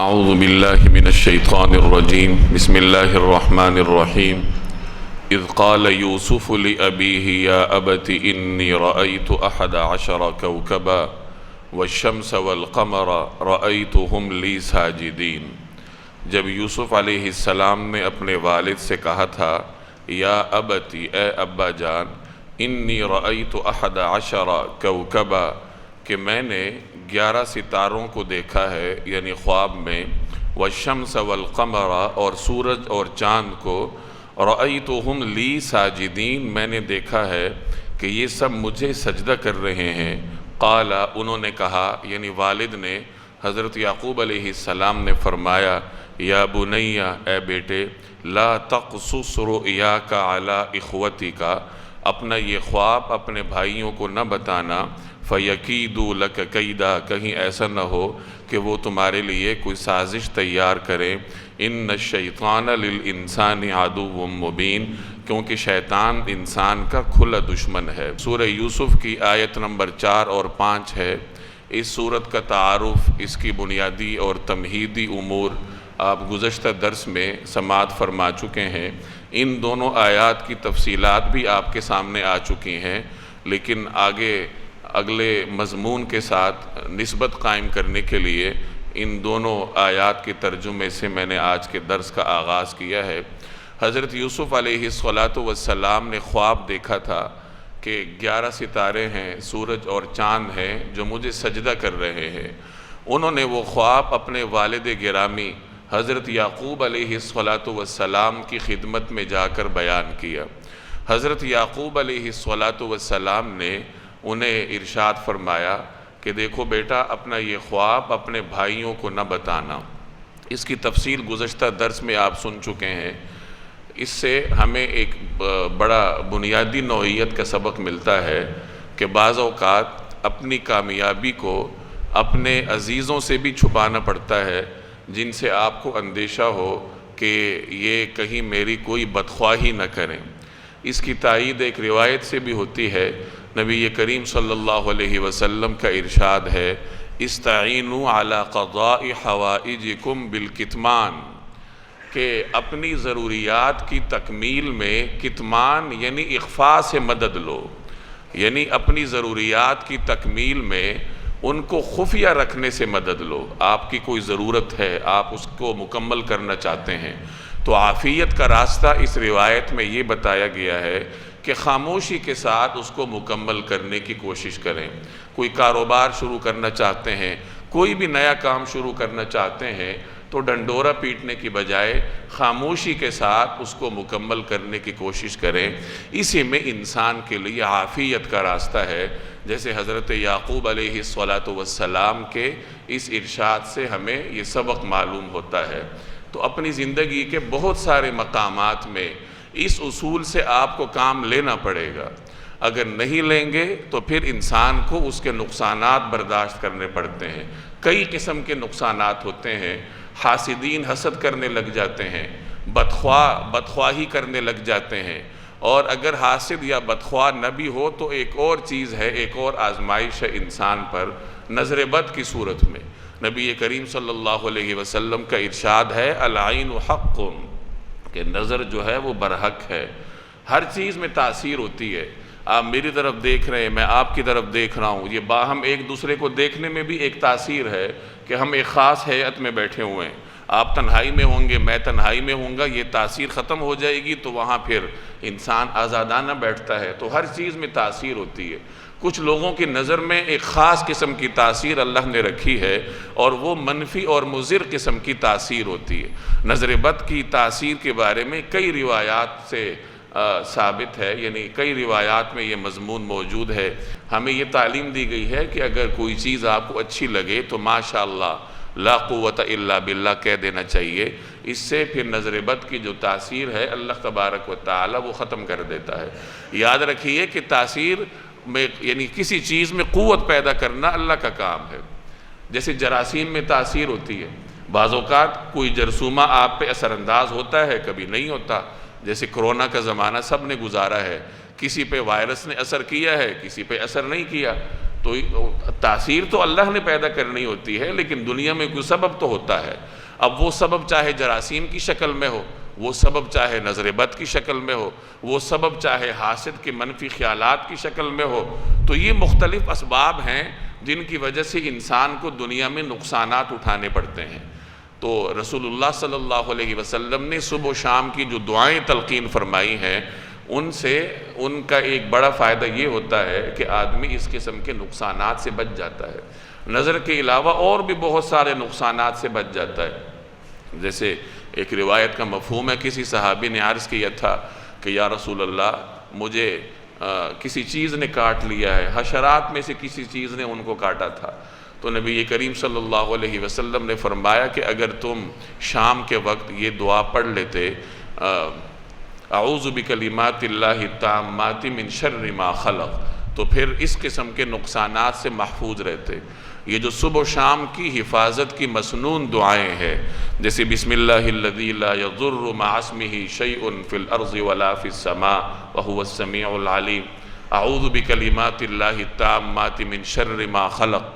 اعوذ باللہ من الشیطان الرجیم بسم اللہ الرحمن الرحیم اذ قال یوسف لأبیہ یا ابت انی رأیت 11 کوکبا والشمس والقمر رأیتہم لی ساجدین۔ جب یوسف علیہ السلام نے اپنے والد سے کہا تھا یا ابتی اے ابا جان انی رأیت 11 کوکبا کہ میں نے 11 ستاروں کو دیکھا ہے، یعنی خواب میں، والشمس والقمر اور سورج اور چاند کو، رأیتہم لی ساجدین میں نے دیکھا ہے کہ یہ سب مجھے سجدہ کر رہے ہیں۔ قال انہوں نے کہا، یعنی والد نے، حضرت یعقوب علیہ السلام نے فرمایا یا بنی اے بیٹے لا تقصص رؤیاک علی اخوتک، اپنا یہ خواب اپنے بھائیوں کو نہ بتانا، فَيَكِيدُوا لَكَ كَيْدًا، کہیں ایسا نہ ہو کہ وہ تمہارے لیے کوئی سازش تیار کریں۔ إِنَّ الشَّيْطَانَ لِلْإِنسَانِ عَدُوٌّ مُّبِينٌ، کیونکہ شیطان انسان کا کھلا دشمن ہے۔ سورہ یوسف کی آیت نمبر 4 اور 5 ہے۔ اس سورت کا تعارف، اس کی بنیادی اور تمہیدی امور آپ گزشتہ درس میں سماعت فرما چکے ہیں۔ ان دونوں آیات کی تفصیلات بھی آپ کے سامنے آ چکی ہیں، لیکن اگلے مضمون کے ساتھ نسبت قائم کرنے کے لیے ان دونوں آیات کے ترجمے سے میں نے آج کے درس کا آغاز کیا ہے۔ حضرت یوسف علیہ السلام نے خواب دیکھا تھا کہ 11 ستارے ہیں، سورج اور چاند ہیں جو مجھے سجدہ کر رہے ہیں۔ انہوں نے وہ خواب اپنے والد گرامی حضرت یعقوب علیہ السلام کی خدمت میں جا کر بیان کیا۔ حضرت یعقوب علیہ السلام نے انہیں ارشاد فرمایا کہ دیکھو بیٹا، اپنا یہ خواب اپنے بھائیوں کو نہ بتانا۔ اس کی تفصیل گزشتہ درس میں آپ سن چکے ہیں۔ اس سے ہمیں ایک بڑا بنیادی نوعیت کا سبق ملتا ہے کہ بعض اوقات اپنی کامیابی کو اپنے عزیزوں سے بھی چھپانا پڑتا ہے، جن سے آپ کو اندیشہ ہو کہ یہ کہیں میری کوئی بدخواہی نہ کریں۔ اس کی تائید ایک روایت سے بھی ہوتی ہے۔ نبی کریم صلی اللہ علیہ وسلم کا ارشاد ہے استعینوا علی قضاء حوائجکم بالکتمان، کہ اپنی ضروریات کی تکمیل میں کتمان یعنی اخفاء سے مدد لو، یعنی اپنی ضروریات کی تکمیل میں ان کو خفیہ رکھنے سے مدد لو۔ آپ کی کوئی ضرورت ہے، آپ اس کو مکمل کرنا چاہتے ہیں، تو عافیت کا راستہ اس روایت میں یہ بتایا گیا ہے کہ خاموشی کے ساتھ اس کو مکمل کرنے کی کوشش کریں۔ کوئی کاروبار شروع کرنا چاہتے ہیں، کوئی بھی نیا کام شروع کرنا چاہتے ہیں، تو ڈنڈورا پیٹنے کی بجائے خاموشی کے ساتھ اس کو مکمل کرنے کی کوشش کریں۔ اسی میں انسان کے لیے عافیت کا راستہ ہے، جیسے حضرت یعقوب علیہ السلام کے اس ارشاد سے ہمیں یہ سبق معلوم ہوتا ہے۔ تو اپنی زندگی کے بہت سارے مقامات میں اس اصول سے آپ کو کام لینا پڑے گا۔ اگر نہیں لیں گے تو پھر انسان کو اس کے نقصانات برداشت کرنے پڑتے ہیں۔ کئی قسم کے نقصانات ہوتے ہیں۔ حاسدین حسد کرنے لگ جاتے ہیں، بدخواہی کرنے لگ جاتے ہیں، اور اگر حاسد یا بدخواہ نہ بھی ہو تو ایک اور چیز ہے، ایک اور آزمائش ہے انسان پر، نظر بد کی صورت میں۔ نبی کریم صلی اللہ علیہ وسلم کا ارشاد ہے العین حق، کہ نظر جو ہے وہ برحق ہے۔ ہر چیز میں تاثیر ہوتی ہے۔ آپ میری طرف دیکھ رہے ہیں، میں آپ کی طرف دیکھ رہا ہوں، یہ باہم ایک دوسرے کو دیکھنے میں بھی ایک تاثیر ہے کہ ہم ایک خاص ہیئت میں بیٹھے ہوئے ہیں۔ آپ تنہائی میں ہوں گے، میں تنہائی میں ہوں گا، یہ تاثیر ختم ہو جائے گی تو وہاں پھر انسان آزادانہ بیٹھتا ہے۔ تو ہر چیز میں تاثیر ہوتی ہے۔ کچھ لوگوں کی نظر میں ایک خاص قسم کی تاثیر اللہ نے رکھی ہے، اور وہ منفی اور مضر قسم کی تاثیر ہوتی ہے۔ نظر بد کی تاثیر کے بارے میں کئی روایات سے ثابت ہے، یعنی کئی روایات میں یہ مضمون موجود ہے۔ ہمیں یہ تعلیم دی گئی ہے کہ اگر کوئی چیز آپ کو اچھی لگے تو ماشاءاللہ لا قوت الا باللہ کہہ دینا چاہیے۔ اس سے پھر نظر بد کی جو تاثیر ہے اللہ تبارک و تعالی وہ ختم کر دیتا ہے۔ یاد رکھیے کہ تاثیر میں، یعنی کسی چیز میں قوت پیدا کرنا اللہ کا کام ہے۔ جیسے جراثیم میں تاثیر ہوتی ہے، بعض اوقات کوئی جرثومہ آپ پہ اثر انداز ہوتا ہے، کبھی نہیں ہوتا۔ جیسے کرونا کا زمانہ سب نے گزارا ہے، کسی پہ وائرس نے اثر کیا ہے، کسی پہ اثر نہیں کیا۔ تو تاثیر تو اللہ نے پیدا کرنی ہوتی ہے، لیکن دنیا میں کوئی سبب تو ہوتا ہے۔ اب وہ سبب چاہے جراثیم کی شکل میں ہو، وہ سبب چاہے نظر بد کی شکل میں ہو، وہ سبب چاہے حاسد کے منفی خیالات کی شکل میں ہو، تو یہ مختلف اسباب ہیں جن کی وجہ سے انسان کو دنیا میں نقصانات اٹھانے پڑتے ہیں۔ تو رسول اللہ صلی اللہ علیہ وسلم نے صبح و شام کی جو دعائیں تلقین فرمائی ہیں، ان سے ان کا ایک بڑا فائدہ یہ ہوتا ہے کہ آدمی اس قسم کے نقصانات سے بچ جاتا ہے، نظر کے علاوہ اور بھی بہت سارے نقصانات سے بچ جاتا ہے۔ جیسے ایک روایت کا مفہوم ہے، کسی صحابی نے عرض کیا تھا کہ یا رسول اللہ، مجھے کسی چیز نے کاٹ لیا ہے، حشرات میں سے کسی چیز نے ان کو کاٹا تھا۔ تو نبی کریم صلی اللہ علیہ وسلم نے فرمایا کہ اگر تم شام کے وقت یہ دعا پڑھ لیتے، اعوذ بکلمات اللہ التامات من شر ما خلق، تو پھر اس قسم کے نقصانات سے محفوظ رہتے۔ یہ جو صبح و شام کی حفاظت کی مسنون دعائیں ہیں، جیسے بسم اللہ الذی لا یضر مع اسمہ شیء فی الارض ولا فی السماء وہو السمیع العلیم، اعوذ بکلمات اللہ التامات من شر ما خلق،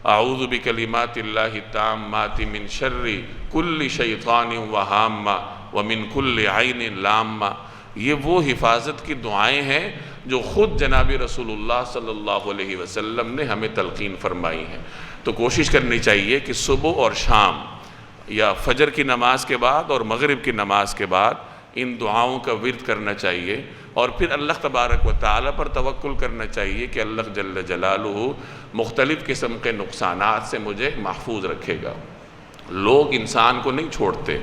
اعوذ بکلمات اللہ التامات من شر کل شیطان وہامہ ومن کل عین لامہ۔ یہ وہ حفاظت کی دعائیں ہیں جو خود جناب رسول اللہ صلی اللہ علیہ وسلم نے ہمیں تلقین فرمائی ہیں۔ تو کوشش کرنی چاہیے کہ صبح اور شام، یا فجر کی نماز کے بعد اور مغرب کی نماز کے بعد، ان دعاؤں کا ورد کرنا چاہیے، اور پھر اللہ تبارک و تعالیٰ پر توکل کرنا چاہیے کہ اللہ جل جلالہ مختلف قسم کے نقصانات سے مجھے محفوظ رکھے گا۔ لوگ انسان کو نہیں چھوڑتے۔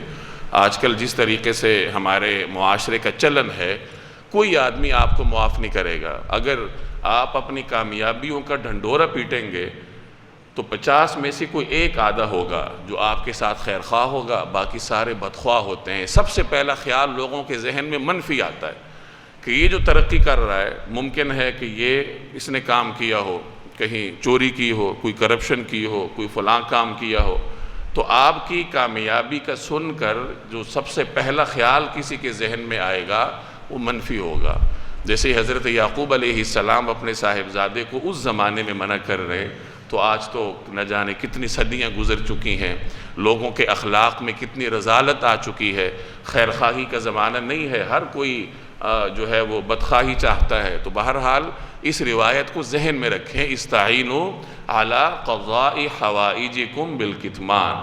آج کل جس طریقے سے ہمارے معاشرے کا چلن ہے، کوئی آدمی آپ کو معاف نہیں کرے گا۔ اگر آپ اپنی کامیابیوں کا ڈھنڈورا پیٹیں گے تو 50 میں سے کوئی ایک آدھا ہوگا جو آپ کے ساتھ خیر خواہ ہوگا، باقی سارے بدخواہ ہوتے ہیں۔ سب سے پہلا خیال لوگوں کے ذہن میں منفی آتا ہے کہ یہ جو ترقی کر رہا ہے، ممکن ہے کہ یہ اس نے کام کیا ہو، کہیں چوری کی ہو، کوئی کرپشن کی ہو، کوئی فلاں کام کیا ہو۔ تو آپ کی کامیابی کا سن کر جو سب سے پہلا خیال کسی کے ذہن میں آئے گا وہ منفی ہوگا۔ جیسے حضرت یعقوب علیہ السلام اپنے صاحبزادے کو اس زمانے میں منع کر رہے، تو آج تو نہ جانے کتنی صدیاں گزر چکی ہیں، لوگوں کے اخلاق میں کتنی رذالت آ چکی ہے۔ خیر خواہی کا زمانہ نہیں ہے، ہر کوئی جو ہے وہ بدخواہی چاہتا ہے۔ تو بہرحال اس روایت کو ذہن میں رکھیں، استعینوا علی قضاء حوائجکم بالکتمان،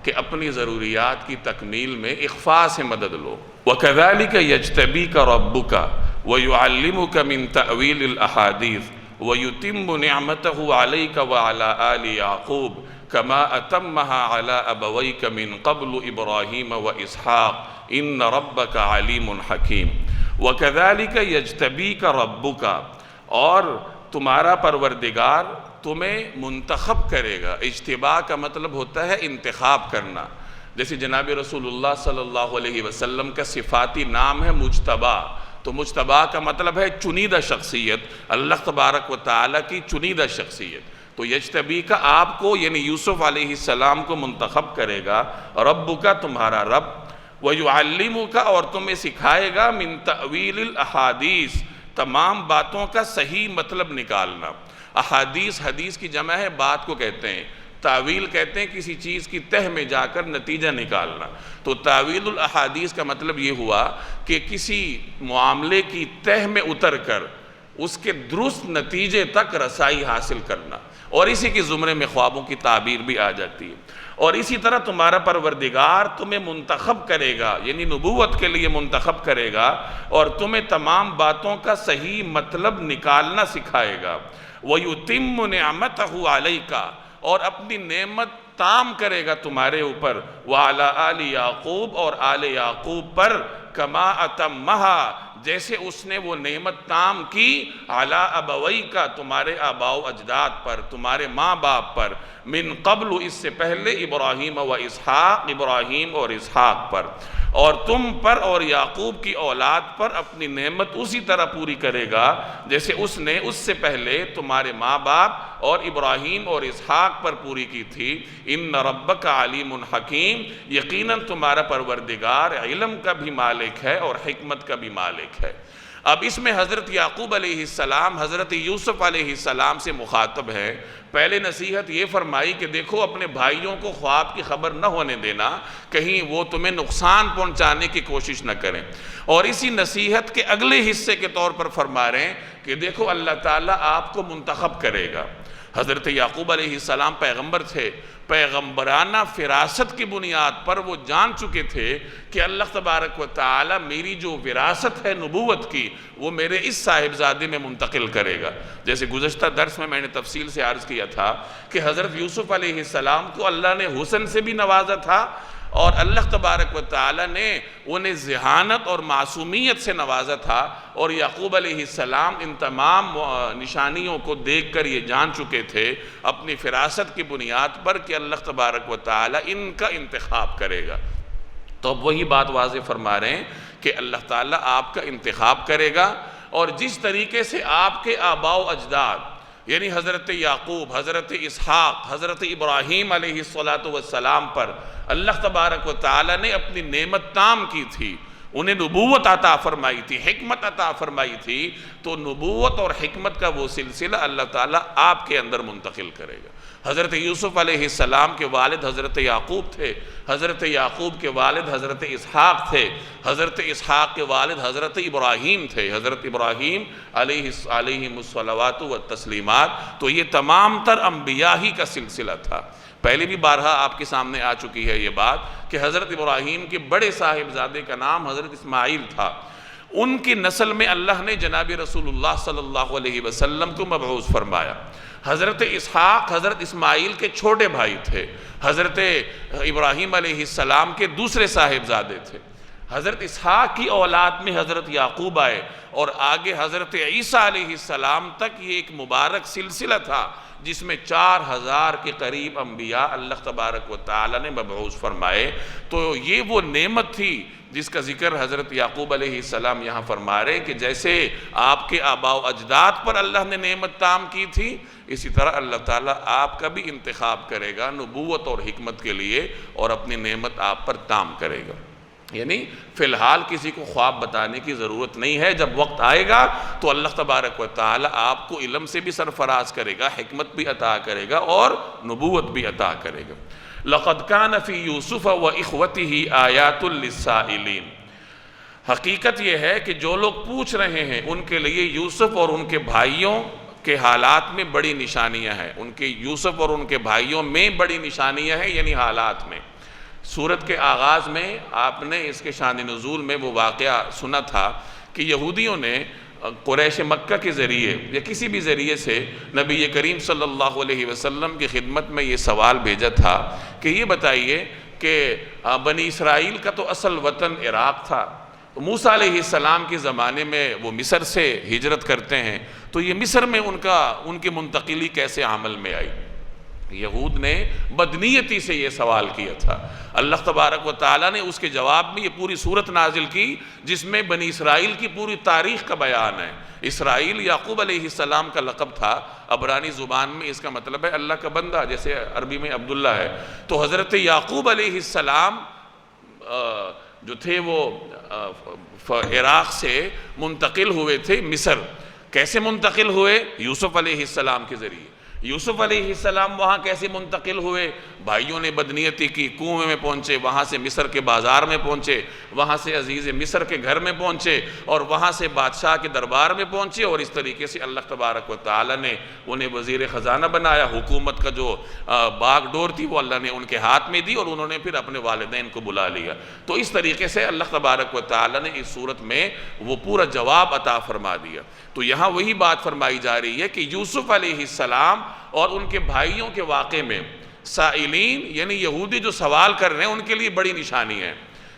کہ اپنی ضروریات کی تکمیل میں اخفاء سے مدد لو۔ وَكَذَلِكَ يَجْتَبِيكَ رَبُّكَ وَيُعَلِّمُكَ مِن تَأْوِيلِ الْأَحَادِيثِ وَيُتِمُّ نِعْمَتَهُ عَلَيْكَ وَعَلَى آلِ يَعْقُوبَ كَمَا أَتَمَّهَا عَلَى أَبَوَيْكَ مِن قَبْلُ إِبْرَاهِيمَ وَإِسْحَاقَ إِنَّ رَبَّكَ عَلِيمٌ حَكِيمٌ۔ وَكَذَلِكَ يَجْتَبِيكَ رَبُّكَ، اور تمہارا پروردگار تمہیں منتخب کرے گا۔ اجتباء کا مطلب ہوتا ہے انتخاب کرنا۔ جیسے جناب رسول اللہ صلی اللہ علیہ وسلم کا صفاتی نام ہے مجتبیٰ، تو مجتبیٰ کا مطلب ہے چنیدہ شخصیت، اللہ تبارک و تعالیٰ کی چنیدہ شخصیت۔ تو یجتبی کا آپ کو یعنی یوسف علیہ السلام کو منتخب کرے گا، رب کا تمہارا رب، وَيُعَلِّمُكَ اور تمہیں سکھائے گا من تأویل الاحادیث، تمام باتوں کا صحیح مطلب نکالنا۔ احادیث حدیث کی جمع ہے، بات کو کہتے ہیں۔ تعویل کہتے ہیں کسی چیز کی تہ میں جا کر نتیجہ نکالنا۔ تو تعویل الاحادیث کا مطلب یہ ہوا کہ کسی معاملے کی تہ میں اتر کر اس کے درست نتیجے تک رسائی حاصل کرنا، اور اسی کے زمرے میں خوابوں کی تعبیر بھی آ جاتی ہے۔ اور اسی طرح تمہارا پروردگار تمہیں منتخب کرے گا، یعنی نبوت کے لیے منتخب کرے گا، اور تمہیں تمام باتوں کا صحیح مطلب نکالنا سکھائے گا۔ وَيُتِمُّ نِعْمَتَهُ عَلَيْكَ اور اپنی نعمت تام کرے گا تمہارے اوپر، وَعَلَىٰ آلِ یعقوب اور آل یعقوب پر، کما اتمہا جیسے اس نے وہ نعمت تام کی، عَلَىٰ أَبَوَيْكَ تمہارے آباء و اجداد پر، تمہارے ماں باپ پر، من قبل اس سے پہلے، ابراہیم و اسحاق ابراہیم اور اسحاق پر، اور تم پر اور یعقوب کی اولاد پر اپنی نعمت اسی طرح پوری کرے گا جیسے اس نے اس سے پہلے تمہارے ماں باپ اور ابراہیم اور اسحاق پر پوری کی تھی۔ ان ربک علیم حکیم، یقیناً تمہارا پروردگار علم کا بھی مالک ہے اور حکمت کا بھی مالک ہے۔ اب اس میں حضرت یعقوب علیہ السلام حضرت یوسف علیہ السلام سے مخاطب ہے۔ پہلے نصیحت یہ فرمائی کہ دیکھو اپنے بھائیوں کو خواب کی خبر نہ ہونے دینا، کہیں وہ تمہیں نقصان پہنچانے کی کوشش نہ کریں، اور اسی نصیحت کے اگلے حصے کے طور پر فرما رہے ہیں کہ دیکھو اللہ تعالیٰ آپ کو منتخب کرے گا۔ حضرت یعقوب علیہ السلام پیغمبر تھے، پیغمبرانہ فراست کی بنیاد پر وہ جان چکے تھے کہ اللہ تبارک و تعالی میری جو وراثت ہے نبوت کی وہ میرے اس صاحبزادے میں منتقل کرے گا۔ جیسے گزشتہ درس میں نے تفصیل سے عرض کیا تھا کہ حضرت یوسف علیہ السلام کو اللہ نے حسن سے بھی نوازا تھا، اور اللہ تبارک و تعالی نے انہیں ذہانت اور معصومیت سے نوازا تھا، اور یعقوب علیہ السلام ان تمام نشانیوں کو دیکھ کر یہ جان چکے تھے اپنی فراست کی بنیاد پر کہ اللہ تبارک و تعالی ان کا انتخاب کرے گا۔ تو اب وہی بات واضح فرما رہے ہیں کہ اللہ تعالیٰ آپ کا انتخاب کرے گا، اور جس طریقے سے آپ کے آباء و اجداد یعنی حضرت یعقوب، حضرت اسحاق، حضرت ابراہیم علیہ السلام پر اللہ تبارک و تعالی نے اپنی نعمت تام کی تھی، انہیں نبوت عطا فرمائی تھی، حکمت عطا فرمائی تھی، تو نبوت اور حکمت کا وہ سلسلہ اللہ تعالیٰ آپ کے اندر منتقل کرے گا۔ حضرت یوسف علیہ السلام کے والد حضرت یعقوب تھے، حضرت یعقوب کے والد حضرت اسحاق تھے، حضرت اسحاق کے والد حضرت ابراہیم تھے، حضرت ابراہیم علیہم الصلوات والتسلیمات، تو یہ تمام تر انبیاء ہی کا سلسلہ تھا۔ پہلے بھی بارہا آپ کے سامنے آ چکی ہے یہ بات کہ حضرت ابراہیم کے بڑے صاحبزادے کا نام حضرت اسماعیل تھا، ان کی نسل میں اللہ نے جناب رسول اللہ صلی اللہ علیہ وسلم کو مبعوث فرمایا۔ حضرت اسحاق حضرت اسماعیل کے چھوٹے بھائی تھے، حضرت ابراہیم علیہ السلام کے دوسرے صاحبزادے تھے۔ حضرت اسحاق کی اولاد میں حضرت یعقوب آئے، اور آگے حضرت عیسیٰ علیہ السلام تک یہ ایک مبارک سلسلہ تھا جس میں 4000 کے قریب انبیاء اللہ تبارک و تعالی نے مبعوث فرمائے۔ تو یہ وہ نعمت تھی جس کا ذکر حضرت یعقوب علیہ السلام یہاں فرما رہے کہ جیسے آپ کے آباء و اجداد پر اللہ نے نعمت تام کی تھی، اسی طرح اللہ تعالیٰ آپ کا بھی انتخاب کرے گا نبوت اور حکمت کے لیے، اور اپنی نعمت آپ پر تام کرے گا۔ یعنی فی الحال کسی کو خواب بتانے کی ضرورت نہیں ہے، جب وقت آئے گا تو اللہ تبارک و تعالی آپ کو علم سے بھی سرفراز کرے گا، حکمت بھی عطا کرے گا، اور نبوت بھی عطا کرے گا۔ لَقَدْ كَانَ فِي يُوسُفَ وَإِخْوَتِهِ آيَاتٌ لِلسَّائِلِينَ، حقیقت یہ ہے کہ جو لوگ پوچھ رہے ہیں ان کے لیے یوسف اور ان کے بھائیوں کے حالات میں بڑی نشانیاں ہیں، ان کے یوسف اور ان کے بھائیوں میں بڑی نشانیاں ہیں، یعنی حالات میں۔ سورت کے آغاز میں آپ نے اس کے شان نزول میں وہ واقعہ سنا تھا کہ یہودیوں نے قریش مکہ کے ذریعے یا کسی بھی ذریعے سے نبی کریم صلی اللہ علیہ وسلم کی خدمت میں یہ سوال بھیجا تھا کہ یہ بتائیے کہ بنی اسرائیل کا تو اصل وطن عراق تھا، موسیٰ علیہ السلام کے زمانے میں وہ مصر سے ہجرت کرتے ہیں، تو یہ مصر میں ان کی منتقلی کیسے عمل میں آئی؟ یہود نے بدنیتی سے یہ سوال کیا تھا۔ اللہ تبارک و تعالیٰ نے اس کے جواب میں یہ پوری سورت نازل کی جس میں بنی اسرائیل کی پوری تاریخ کا بیان ہے۔ اسرائیل یعقوب علیہ السلام کا لقب تھا، عبرانی زبان میں اس کا مطلب ہے اللہ کا بندہ، جیسے عربی میں عبداللہ ہے۔ تو حضرت یعقوب علیہ السلام جو تھے وہ عراق سے منتقل ہوئے تھے مصر۔ کیسے منتقل ہوئے؟ یوسف علیہ السلام کے ذریعے۔ یوسف علیہ السلام وہاں کیسے منتقل ہوئے؟ بھائیوں نے بدنیتی کی، کنویں میں پہنچے، وہاں سے مصر کے بازار میں پہنچے، وہاں سے عزیز مصر کے گھر میں پہنچے، اور وہاں سے بادشاہ کے دربار میں پہنچے، اور اس طریقے سے اللہ تبارک و تعالی نے انہیں وزیر خزانہ بنایا۔ حکومت کا جو باغ ڈور تھی وہ اللہ نے ان کے ہاتھ میں دی، اور انہوں نے پھر اپنے والدین کو بلا لیا۔ تو اس طریقے سے اللہ تبارک و تعالی نے اس صورت میں وہ پورا جواب عطا فرما دیا۔ تو یہاں وہی بات فرمائی جا رہی ہے کہ یوسف علیہ السلام اور ان کے بھائیوں کے واقعے میں سائلین یعنی یہودی جو سوال کر رہے ہیں ان کے لیے بڑی نشانی ہے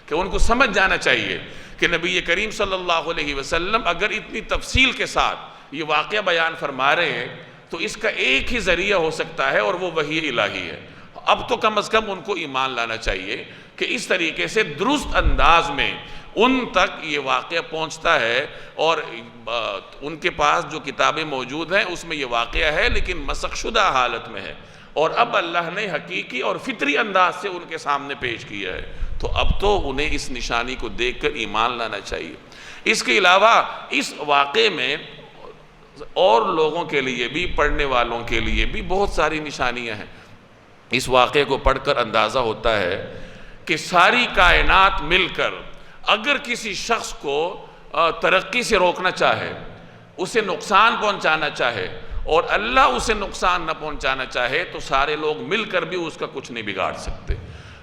کہ ان کو سمجھ جانا چاہیے کہ نبی کریم صلی اللہ علیہ وسلم اگر اتنی تفصیل کے ساتھ یہ واقعہ بیان فرما رہے ہیں تو اس کا ایک ہی ذریعہ ہو سکتا ہے، اور وہ وحی الہی ہے۔ اب تو کم از کم ان کو ایمان لانا چاہیے کہ اس طریقے سے درست انداز میں ان تک یہ واقعہ پہنچتا ہے، اور ان کے پاس جو کتابیں موجود ہیں اس میں یہ واقعہ ہے لیکن مسخ شدہ حالت میں ہے، اور اب اللہ نے حقیقی اور فطری انداز سے ان کے سامنے پیش کیا ہے۔ تو اب تو انہیں اس نشانی کو دیکھ کر ایمان لانا چاہیے۔ اس کے علاوہ اس واقعے میں اور لوگوں کے لیے بھی، پڑھنے والوں کے لیے بھی بہت ساری نشانیاں ہیں۔ اس واقعے کو پڑھ کر اندازہ ہوتا ہے کہ ساری کائنات مل کر اگر کسی شخص کو ترقی سے روکنا چاہے، اسے نقصان پہنچانا چاہے، اور اللہ اسے نقصان نہ پہنچانا چاہے، تو سارے لوگ مل کر بھی اس کا کچھ نہیں بگاڑ سکتے۔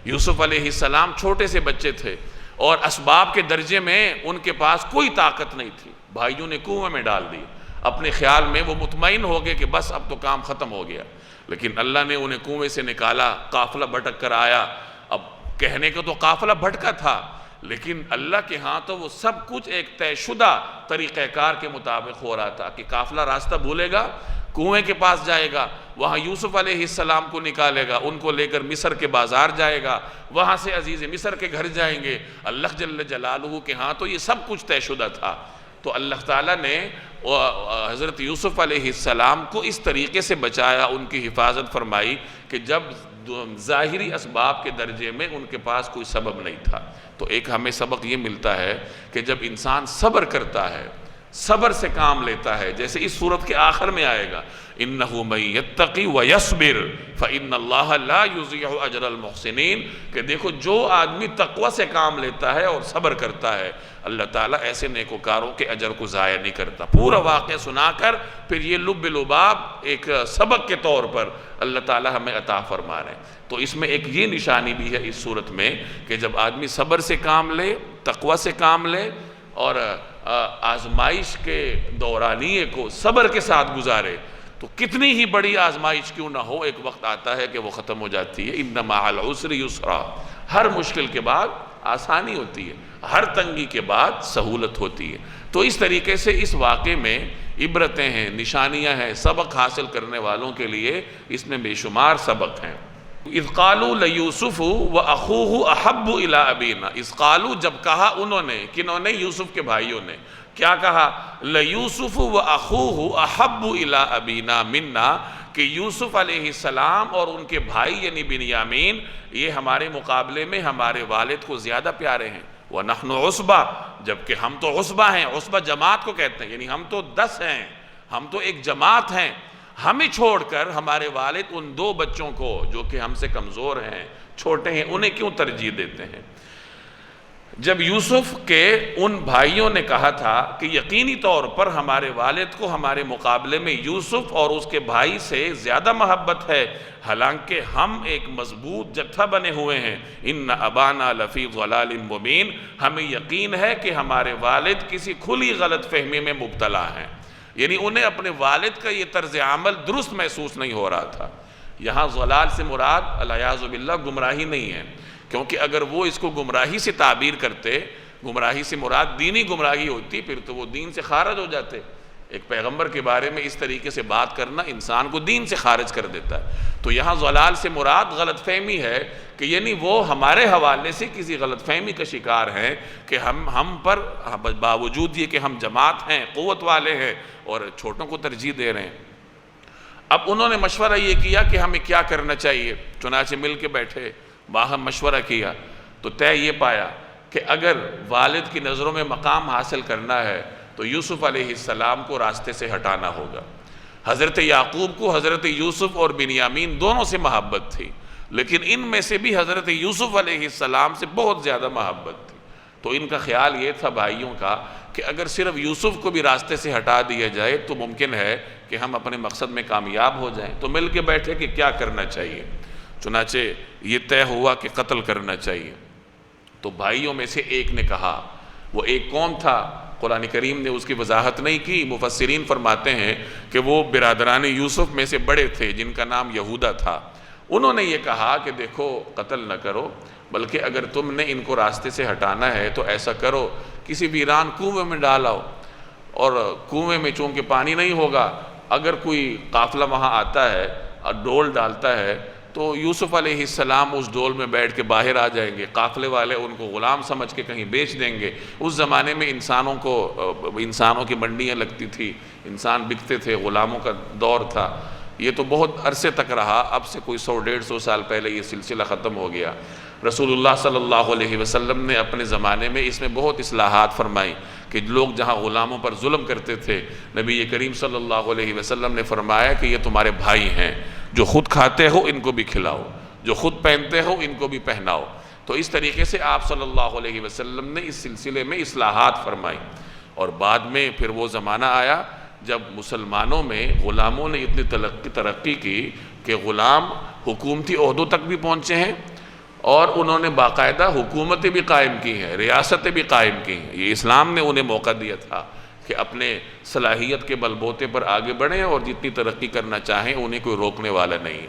یوسف علیہ السلام چھوٹے سے بچے تھے اور اسباب کے درجے میں ان کے پاس کوئی طاقت نہیں تھی، بھائیوں نے کنویں میں ڈال دی۔ اپنے خیال میں وہ مطمئن ہو گئے کہ بس اب تو کام ختم ہو گیا، لیکن اللہ نے انہیں کنویں سے نکالا، قافلہ بھٹک کر آیا۔ اب کہنے کو تو قافلہ بھٹکا تھا، لیکن اللہ کے ہاں تو وہ سب کچھ ایک طے شدہ طریقہ کار کے مطابق ہو رہا تھا کہ قافلہ راستہ بھولے گا، کنویں کے پاس جائے گا، وہاں یوسف علیہ السلام کو نکالے گا، ان کو لے کر مصر کے بازار جائے گا، وہاں سے عزیز مصر کے گھر جائیں گے۔ اللہ جل جلالہ کے ہاں تو یہ سب کچھ طے شدہ تھا۔ تو اللہ تعالیٰ نے حضرت یوسف علیہ السلام کو اس طریقے سے بچایا، ان کی حفاظت فرمائی کہ جب ظاہری اسباب کے درجے میں ان کے پاس کوئی سبب نہیں تھا۔ تو ایک ہمیں سبق یہ ملتا ہے کہ جب انسان صبر کرتا ہے، صبر سے کام لیتا ہے، جیسے اس سورت کے آخر میں آئے گا اِنَّهُ مَن يَتَّقِ وَيَصْبِرْ فَإِنَّ اللَّهَ لَا يُضِيعُ أَجْرَ الْمُحْسِنِينَ کہ دیکھو جو آدمی تقوی سے کام لیتا ہے اور صبر کرتا ہے، اللہ تعالیٰ ایسے نیکوکاروں کے اجر کو ضائع نہیں کرتا۔ پورا واقعہ سنا کر پھر یہ لب لباب ایک سبق کے طور پر اللہ تعالیٰ ہمیں عطا فرما رہے ہیں۔ تو اس میں ایک یہ نشانی بھی ہے اس صورت میں کہ جب آدمی صبر سے کام لے، تقوی سے کام لے، اور آزمائش کے دورانیے کو صبر کے ساتھ گزارے، تو کتنی ہی بڑی آزمائش کیوں نہ ہو، ایک وقت آتا ہے کہ وہ ختم ہو جاتی ہے۔ اِنَّ مَعَ الْعُسْرِ یُسْرًا، ہر مشکل کے بعد آسانی ہوتی ہے، ہر تنگی کے بعد سہولت ہوتی ہے۔ تو اس طریقے سے اس واقعے میں عبرتیں ہیں، نشانیاں ہیں، سبق حاصل کرنے والوں کے لیے اس میں بے شمار سبق ہیں۔ اِذْ قَالُوا لَيُوسُفُ وَأَخُوهُ أَحَبُّ إِلَىٰ أَبِينَا، اِذْ قَالُوا جب کہا انہوں نے، کنہوں نے؟ یوسف کے بھائیوں نے کیا کہا؟ لَيُوسُفُ وَأَخُوهُ أَحَبُّ إِلَىٰ أَبِينَا مِنَّا کہ یوسف علیہ السلام اور ان کے بھائی یعنی بنیامین یہ ہمارے مقابلے میں ہمارے والد کو زیادہ پیارے ہیں۔ وَنَحْنُ عُصْبَةٌ جبکہ ہم تو عصبہ ہیں، عصبہ جماعت کو کہتے ہیں، یعنی ہم تو 10 ہیں، ہم تو ایک جماعت ہیں، ہمیں چھوڑ کر ہمارے والد ان 2 بچوں کو جو کہ ہم سے کمزور ہیں، چھوٹے ہیں، انہیں کیوں ترجیح دیتے ہیں؟ جب یوسف کے ان بھائیوں نے کہا تھا کہ یقینی طور پر ہمارے والد کو ہمارے مقابلے میں یوسف اور اس کے بھائی سے زیادہ محبت ہے، حالانکہ ہم ایک مضبوط جتھا بنے ہوئے ہیں، ان ابانا لفی ضلال مبین، ہمیں یقین ہے کہ ہمارے والد کسی کھلی غلط فہمی میں مبتلا ہیں۔ یعنی انہیں اپنے والد کا یہ طرز عمل درست محسوس نہیں ہو رہا تھا۔ یہاں ضلال سے مراد العیاذ باللہ گمراہی نہیں ہے، کیونکہ اگر وہ اس کو گمراہی سے تعبیر کرتے، گمراہی سے مراد دینی گمراہی ہوتی، پھر تو وہ دین سے خارج ہو جاتے۔ ایک پیغمبر کے بارے میں اس طریقے سے بات کرنا انسان کو دین سے خارج کر دیتا ہے۔ تو یہاں ضلال سے مراد غلط فہمی ہے کہ یعنی وہ ہمارے حوالے سے کسی غلط فہمی کا شکار ہیں کہ ہم پر باوجود یہ کہ ہم جماعت ہیں، قوت والے ہیں، اور چھوٹوں کو ترجیح دے رہے ہیں۔ اب انہوں نے مشورہ یہ کیا کہ ہمیں کیا کرنا چاہیے، چنانچہ مل کے بیٹھے، باہم مشورہ کیا، تو طے یہ پایا کہ اگر والد کی نظروں میں مقام حاصل کرنا ہے تو یوسف علیہ السلام کو راستے سے ہٹانا ہوگا۔ حضرت یعقوب کو حضرت یوسف اور بنیامین دونوں سے محبت تھی، لیکن ان میں سے بھی حضرت یوسف علیہ السلام سے بہت زیادہ محبت تھی۔ تو ان کا خیال یہ تھا بھائیوں کا کہ اگر صرف یوسف کو بھی راستے سے ہٹا دیا جائے تو ممکن ہے کہ ہم اپنے مقصد میں کامیاب ہو جائیں۔ تو مل کے بیٹھے کہ کیا کرنا چاہیے، چنانچہ یہ طے ہوا کہ قتل کرنا چاہیے۔ تو بھائیوں میں سے ایک نے کہا، وہ ایک کون تھا؟ قرآن کریم نے اس کی وضاحت نہیں کی۔ مفسرین فرماتے ہیں کہ وہ برادران یوسف میں سے بڑے تھے جن کا نام یہودا تھا۔ انہوں نے یہ کہا کہ دیکھو قتل نہ کرو، بلکہ اگر تم نے ان کو راستے سے ہٹانا ہے تو ایسا کرو، کسی ویران کنویں میں ڈالاؤ، اور کنویں میں چونکہ پانی نہیں ہوگا، اگر کوئی قافلہ وہاں آتا ہے اور ڈول ڈالتا ہے تو یوسف علیہ السلام اس ڈول میں بیٹھ کے باہر آ جائیں گے، قافلے والے ان کو غلام سمجھ کے کہیں بیچ دیں گے۔ اس زمانے میں انسانوں کی منڈیاں لگتی تھی، انسان بکتے تھے، غلاموں کا دور تھا۔ یہ تو بہت عرصے تک رہا، اب سے کوئی 100-150 سال پہلے یہ سلسلہ ختم ہو گیا۔ رسول اللہ صلی اللہ علیہ وسلم نے اپنے زمانے میں اس میں بہت اصلاحات فرمائی کہ لوگ جہاں غلاموں پر ظلم کرتے تھے، نبی کریم صلی اللہ علیہ وسلم نے فرمایا کہ یہ تمہارے بھائی ہیں، جو خود کھاتے ہو ان کو بھی کھلاؤ، جو خود پہنتے ہو ان کو بھی پہناؤ۔ تو اس طریقے سے آپ صلی اللہ علیہ وسلم نے اس سلسلے میں اصلاحات فرمائی، اور بعد میں پھر وہ زمانہ آیا جب مسلمانوں میں غلاموں نے اتنی ترقی کی کہ غلام حکومتی عہدوں تک بھی پہنچے ہیں، اور انہوں نے باقاعدہ حکومتیں بھی قائم کی ہیں، ریاستیں بھی قائم کی ہیں۔ یہ اسلام نے انہیں موقع دیا تھا کہ اپنے صلاحیت کے بل بوتے پر آگے بڑھیں اور جتنی ترقی کرنا چاہیں انہیں کوئی روکنے والا نہیں۔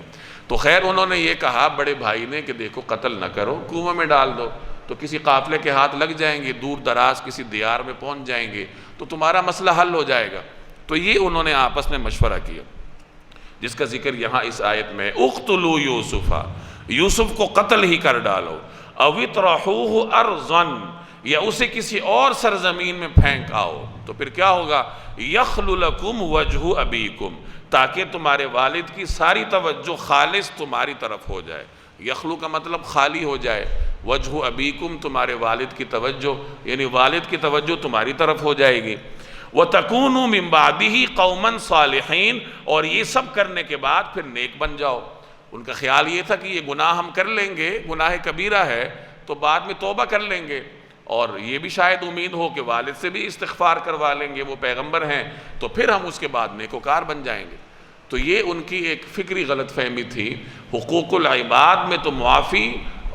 تو خیر انہوں نے یہ کہا بڑے بھائی نے کہ دیکھو قتل نہ کرو، کنویں میں ڈال دو، تو کسی قافلے کے ہاتھ لگ جائیں گے، دور دراز کسی دیار میں پہنچ جائیں گے تو تمہارا مسئلہ حل ہو جائے گا۔ تو یہ انہوں نے آپس میں مشورہ کیا، جس کا ذکر یہاں اس آیت میں اقتلوا یوسف، یوسف کو قتل ہی کر ڈالو، او اطرحوہ ارضاً، یا اسے کسی اور سرزمین میں پھینک آؤ، تو پھر کیا ہوگا؟ یخل لکم وجہ ابیکم، تاکہ تمہارے والد کی ساری توجہ خالص تمہاری طرف ہو جائے۔ یخلو کا مطلب خالی ہو جائے، وجہ ابیکم تمہارے والد کی توجہ، یعنی والد کی توجہ تمہاری طرف ہو جائے گی۔ وَتَكُونُوا مِن بَعْدِهِ قَوْمًا صَالِحِينَ، اور یہ سب کرنے کے بعد پھر نیک بن جاؤ۔ ان کا خیال یہ تھا کہ یہ گناہ ہم کر لیں گے، گناہ کبیرہ ہے، تو بعد میں توبہ کر لیں گے، اور یہ بھی شاید امید ہو کہ والد سے بھی استغفار کروا لیں گے، وہ پیغمبر ہیں، تو پھر ہم اس کے بعد نیکوکار بن جائیں گے۔ تو یہ ان کی ایک فکری غلط فہمی تھی۔ حقوق العباد میں تو معافی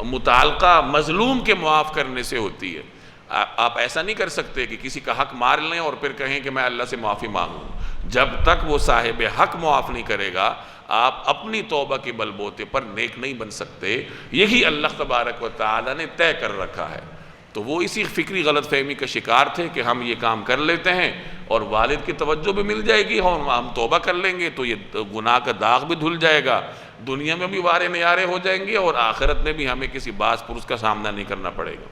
متعلقہ مظلوم کے معاف کرنے سے ہوتی ہے۔ آپ ایسا نہیں کر سکتے کہ کسی کا حق مار لیں اور پھر کہیں کہ میں اللہ سے معافی مانگوں۔ جب تک وہ صاحب حق معاف نہیں کرے گا، آپ اپنی توبہ کے بل بوتے پر نیک نہیں بن سکتے۔ یہی اللہ تبارک و تعالی نے طے کر رکھا ہے۔ تو وہ اسی فکری غلط فہمی کا شکار تھے کہ ہم یہ کام کر لیتے ہیں اور والد کی توجہ بھی مل جائے گی، اور ہم توبہ کر لیں گے تو یہ گناہ کا داغ بھی دھل جائے گا، دنیا میں بھی وارے نیارے ہو جائیں گے، اور آخرت میں بھی ہمیں کسی باس پرس کا سامنا نہیں کرنا پڑے گا۔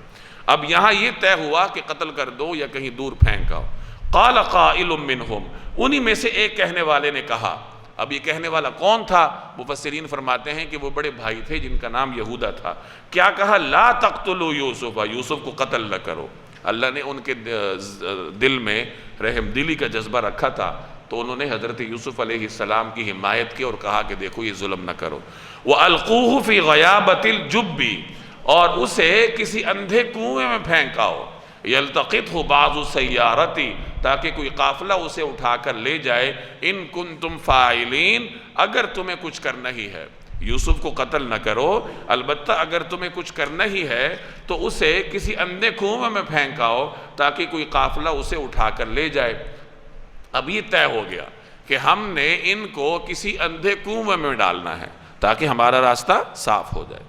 اب یہاں یہ طے ہوا کہ قتل کر دو یا کہیں دور پھینک آؤ۔ قال قائل منہم، انہی میں سے ایک کہنے والے نے کہا۔ اب یہ کہنے والا کون تھا؟ مفسرین فرماتے ہیں کہ وہ بڑے بھائی تھے جن کا نام یہودا تھا۔ کیا کہا؟ لا تقتلوا یوسف، یوسف کو قتل نہ کرو۔ اللہ نے ان کے دل میں رحم دلی کا جذبہ رکھا تھا، تو انہوں نے حضرت یوسف علیہ السلام کی حمایت کی اور کہا کہ دیکھو یہ ظلم نہ کرو۔ وَأَلْقُوهُ فِي غَيَابَةِ الْجُبِّ، اور اسے کسی اندھے کنویں میں پھینکاؤ، یلتقطہ بعض السیارۃ، تاکہ کوئی قافلہ اسے اٹھا کر لے جائے، ان کنتم فاعلین، اگر تمہیں کچھ کرنا ہی ہے۔ یوسف کو قتل نہ کرو، البتہ اگر تمہیں کچھ کرنا ہی ہے تو اسے کسی اندھے کنویں میں پھینکاؤ تاکہ کوئی قافلہ اسے اٹھا کر لے جائے۔ اب یہ طے ہو گیا کہ ہم نے ان کو کسی اندھے کنویں میں ڈالنا ہے تاکہ ہمارا راستہ صاف ہو جائے۔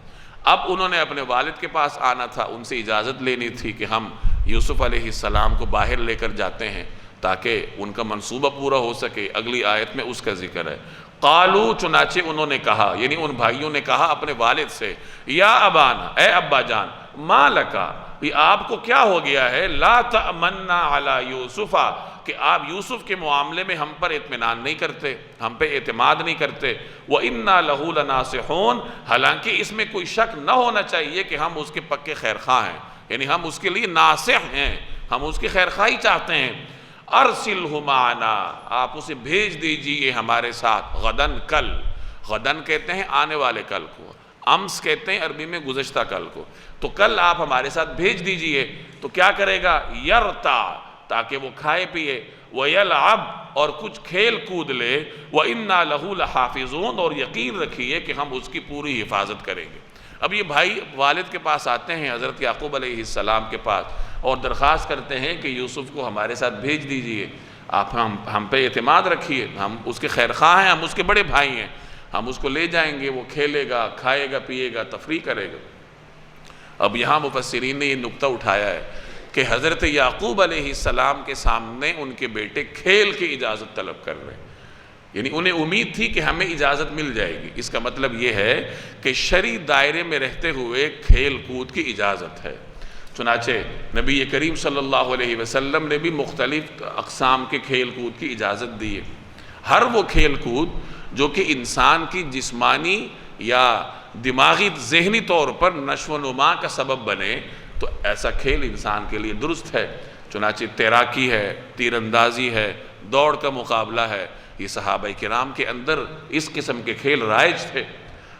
اب انہوں نے اپنے والد کے پاس آنا تھا، ان سے اجازت لینی تھی کہ ہم یوسف علیہ السلام کو باہر لے کر جاتے ہیں تاکہ ان کا منصوبہ پورا ہو سکے۔ اگلی آیت میں اس کا ذکر ہے۔ قالو، چنانچہ انہوں نے کہا، یعنی ان بھائیوں نے کہا اپنے والد سے، یا ابانا، اے ابا جان، ما لکا، یہ آپ کو کیا ہو گیا ہے، لا تأمنا علی یوسف، کہ آپ یوسف کے معاملے میں ہم پر اطمینان نہیں کرتے، ہم پہ اعتماد نہیں کرتے، وَإِنَّا لَهُ لَنَاصِحُونَ، حالانکہ اس میں کوئی شک نہ ہونا چاہیے کہ ہم اس کے پکے خیر خواہ ہیں، یعنی ہم اس کے لیے ناصح ہیں، ہم اس کی خیر خواہی چاہتے ہیں۔ ارسلہ معنا، آپ اسے بھیج دیجئے ہمارے ساتھ، غدن، کل، غدن کہتے ہیں آنے والے کل کو، امس کہتے ہیں عربی میں گزشتہ کل کو، تو کل آپ ہمارے ساتھ بھیج دیجئے۔ تو کیا کرے گا؟ یرتا، تاکہ وہ کھائے پیے، ویلعب، اور کچھ کھیل کود لے، وَإِنَّا لَهُ لَحَافِظُونَ، اور یقین رکھیے کہ ہم اس کی پوری حفاظت کریں گے۔ اب یہ بھائی والد کے پاس آتے ہیں، حضرت یعقوب علیہ السلام کے پاس، اور درخواست کرتے ہیں کہ یوسف کو ہمارے ساتھ بھیج دیجئے، آپ ہم پہ اعتماد رکھیے، ہم اس کے خیر خواہ ہیں، ہم اس کے بڑے بھائی ہیں، ہم اس کو لے جائیں گے، وہ کھیلے گا، کھائے گا، پیے گا، تفریح کرے گا۔ اب یہاں مفسرین نے یہ نکتہ اٹھایا ہے کہ حضرت یعقوب علیہ السلام کے سامنے ان کے بیٹے کھیل کی اجازت طلب کر رہے ہیں، یعنی انہیں امید تھی کہ ہمیں اجازت مل جائے گی۔ اس کا مطلب یہ ہے کہ شرعی دائرے میں رہتے ہوئے کھیل کود کی اجازت ہے۔ چنانچہ نبی کریم صلی اللہ علیہ وسلم نے بھی مختلف اقسام کے کھیل کود کی اجازت دی ہے۔ ہر وہ کھیل کود جو کہ انسان کی جسمانی یا دماغی ذہنی طور پر نشو و نما کا سبب بنے، تو ایسا کھیل انسان کے لیے درست ہے۔ چنانچہ تیراکی ہے، تیر اندازی ہے، دوڑ کا مقابلہ ہے، یہ صحابہ کرام کے اندر اس قسم کے کھیل رائج تھے۔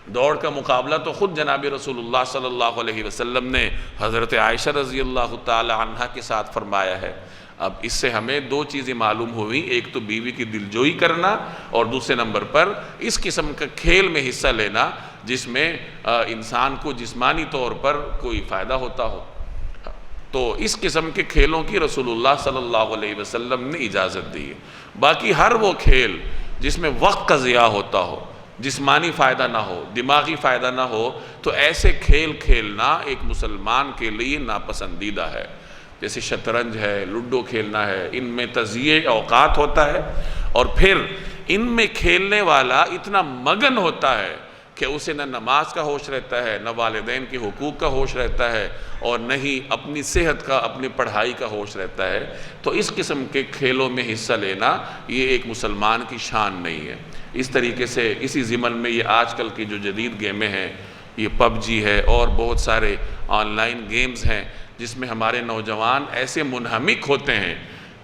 دوڑ کا مقابلہ تو خود جناب رسول اللہ صلی اللہ علیہ وسلم نے حضرت عائشہ رضی اللہ تعالی عنہ کے ساتھ فرمایا ہے۔ اب اس سے ہمیں دو چیزیں معلوم ہوئی، ایک تو بیوی کی دلجوئی کرنا، اور دوسرے نمبر پر اس قسم کا کھیل میں حصہ لینا جس میں انسان کو جسمانی طور پر کوئی فائدہ ہوتا ہو۔ تو اس قسم کے کھیلوں کی رسول اللہ صلی اللہ علیہ وسلم نے اجازت دی ہے۔ باقی ہر وہ کھیل جس میں وقت کا ضیاع ہوتا ہو، جسمانی فائدہ نہ ہو، دماغی فائدہ نہ ہو، تو ایسے کھیل کھیلنا ایک مسلمان کے لیے ناپسندیدہ ہے۔ جیسے شطرنج ہے، لوڈو کھیلنا ہے، ان میں تضییع اوقات ہوتا ہے، اور پھر ان میں کھیلنے والا اتنا مگن ہوتا ہے کہ اسے نہ نماز کا ہوش رہتا ہے، نہ والدین کے حقوق کا ہوش رہتا ہے، اور نہ ہی اپنی صحت کا، اپنی پڑھائی کا ہوش رہتا ہے۔ تو اس قسم کے کھیلوں میں حصہ لینا یہ ایک مسلمان کی شان نہیں ہے۔ اس طریقے سے اسی ضمن میں یہ آج کل کی جو جدید گیمیں ہیں، یہ پب جی ہے اور بہت سارے آن لائن گیمز ہیں جس میں ہمارے نوجوان ایسے منہمک ہوتے ہیں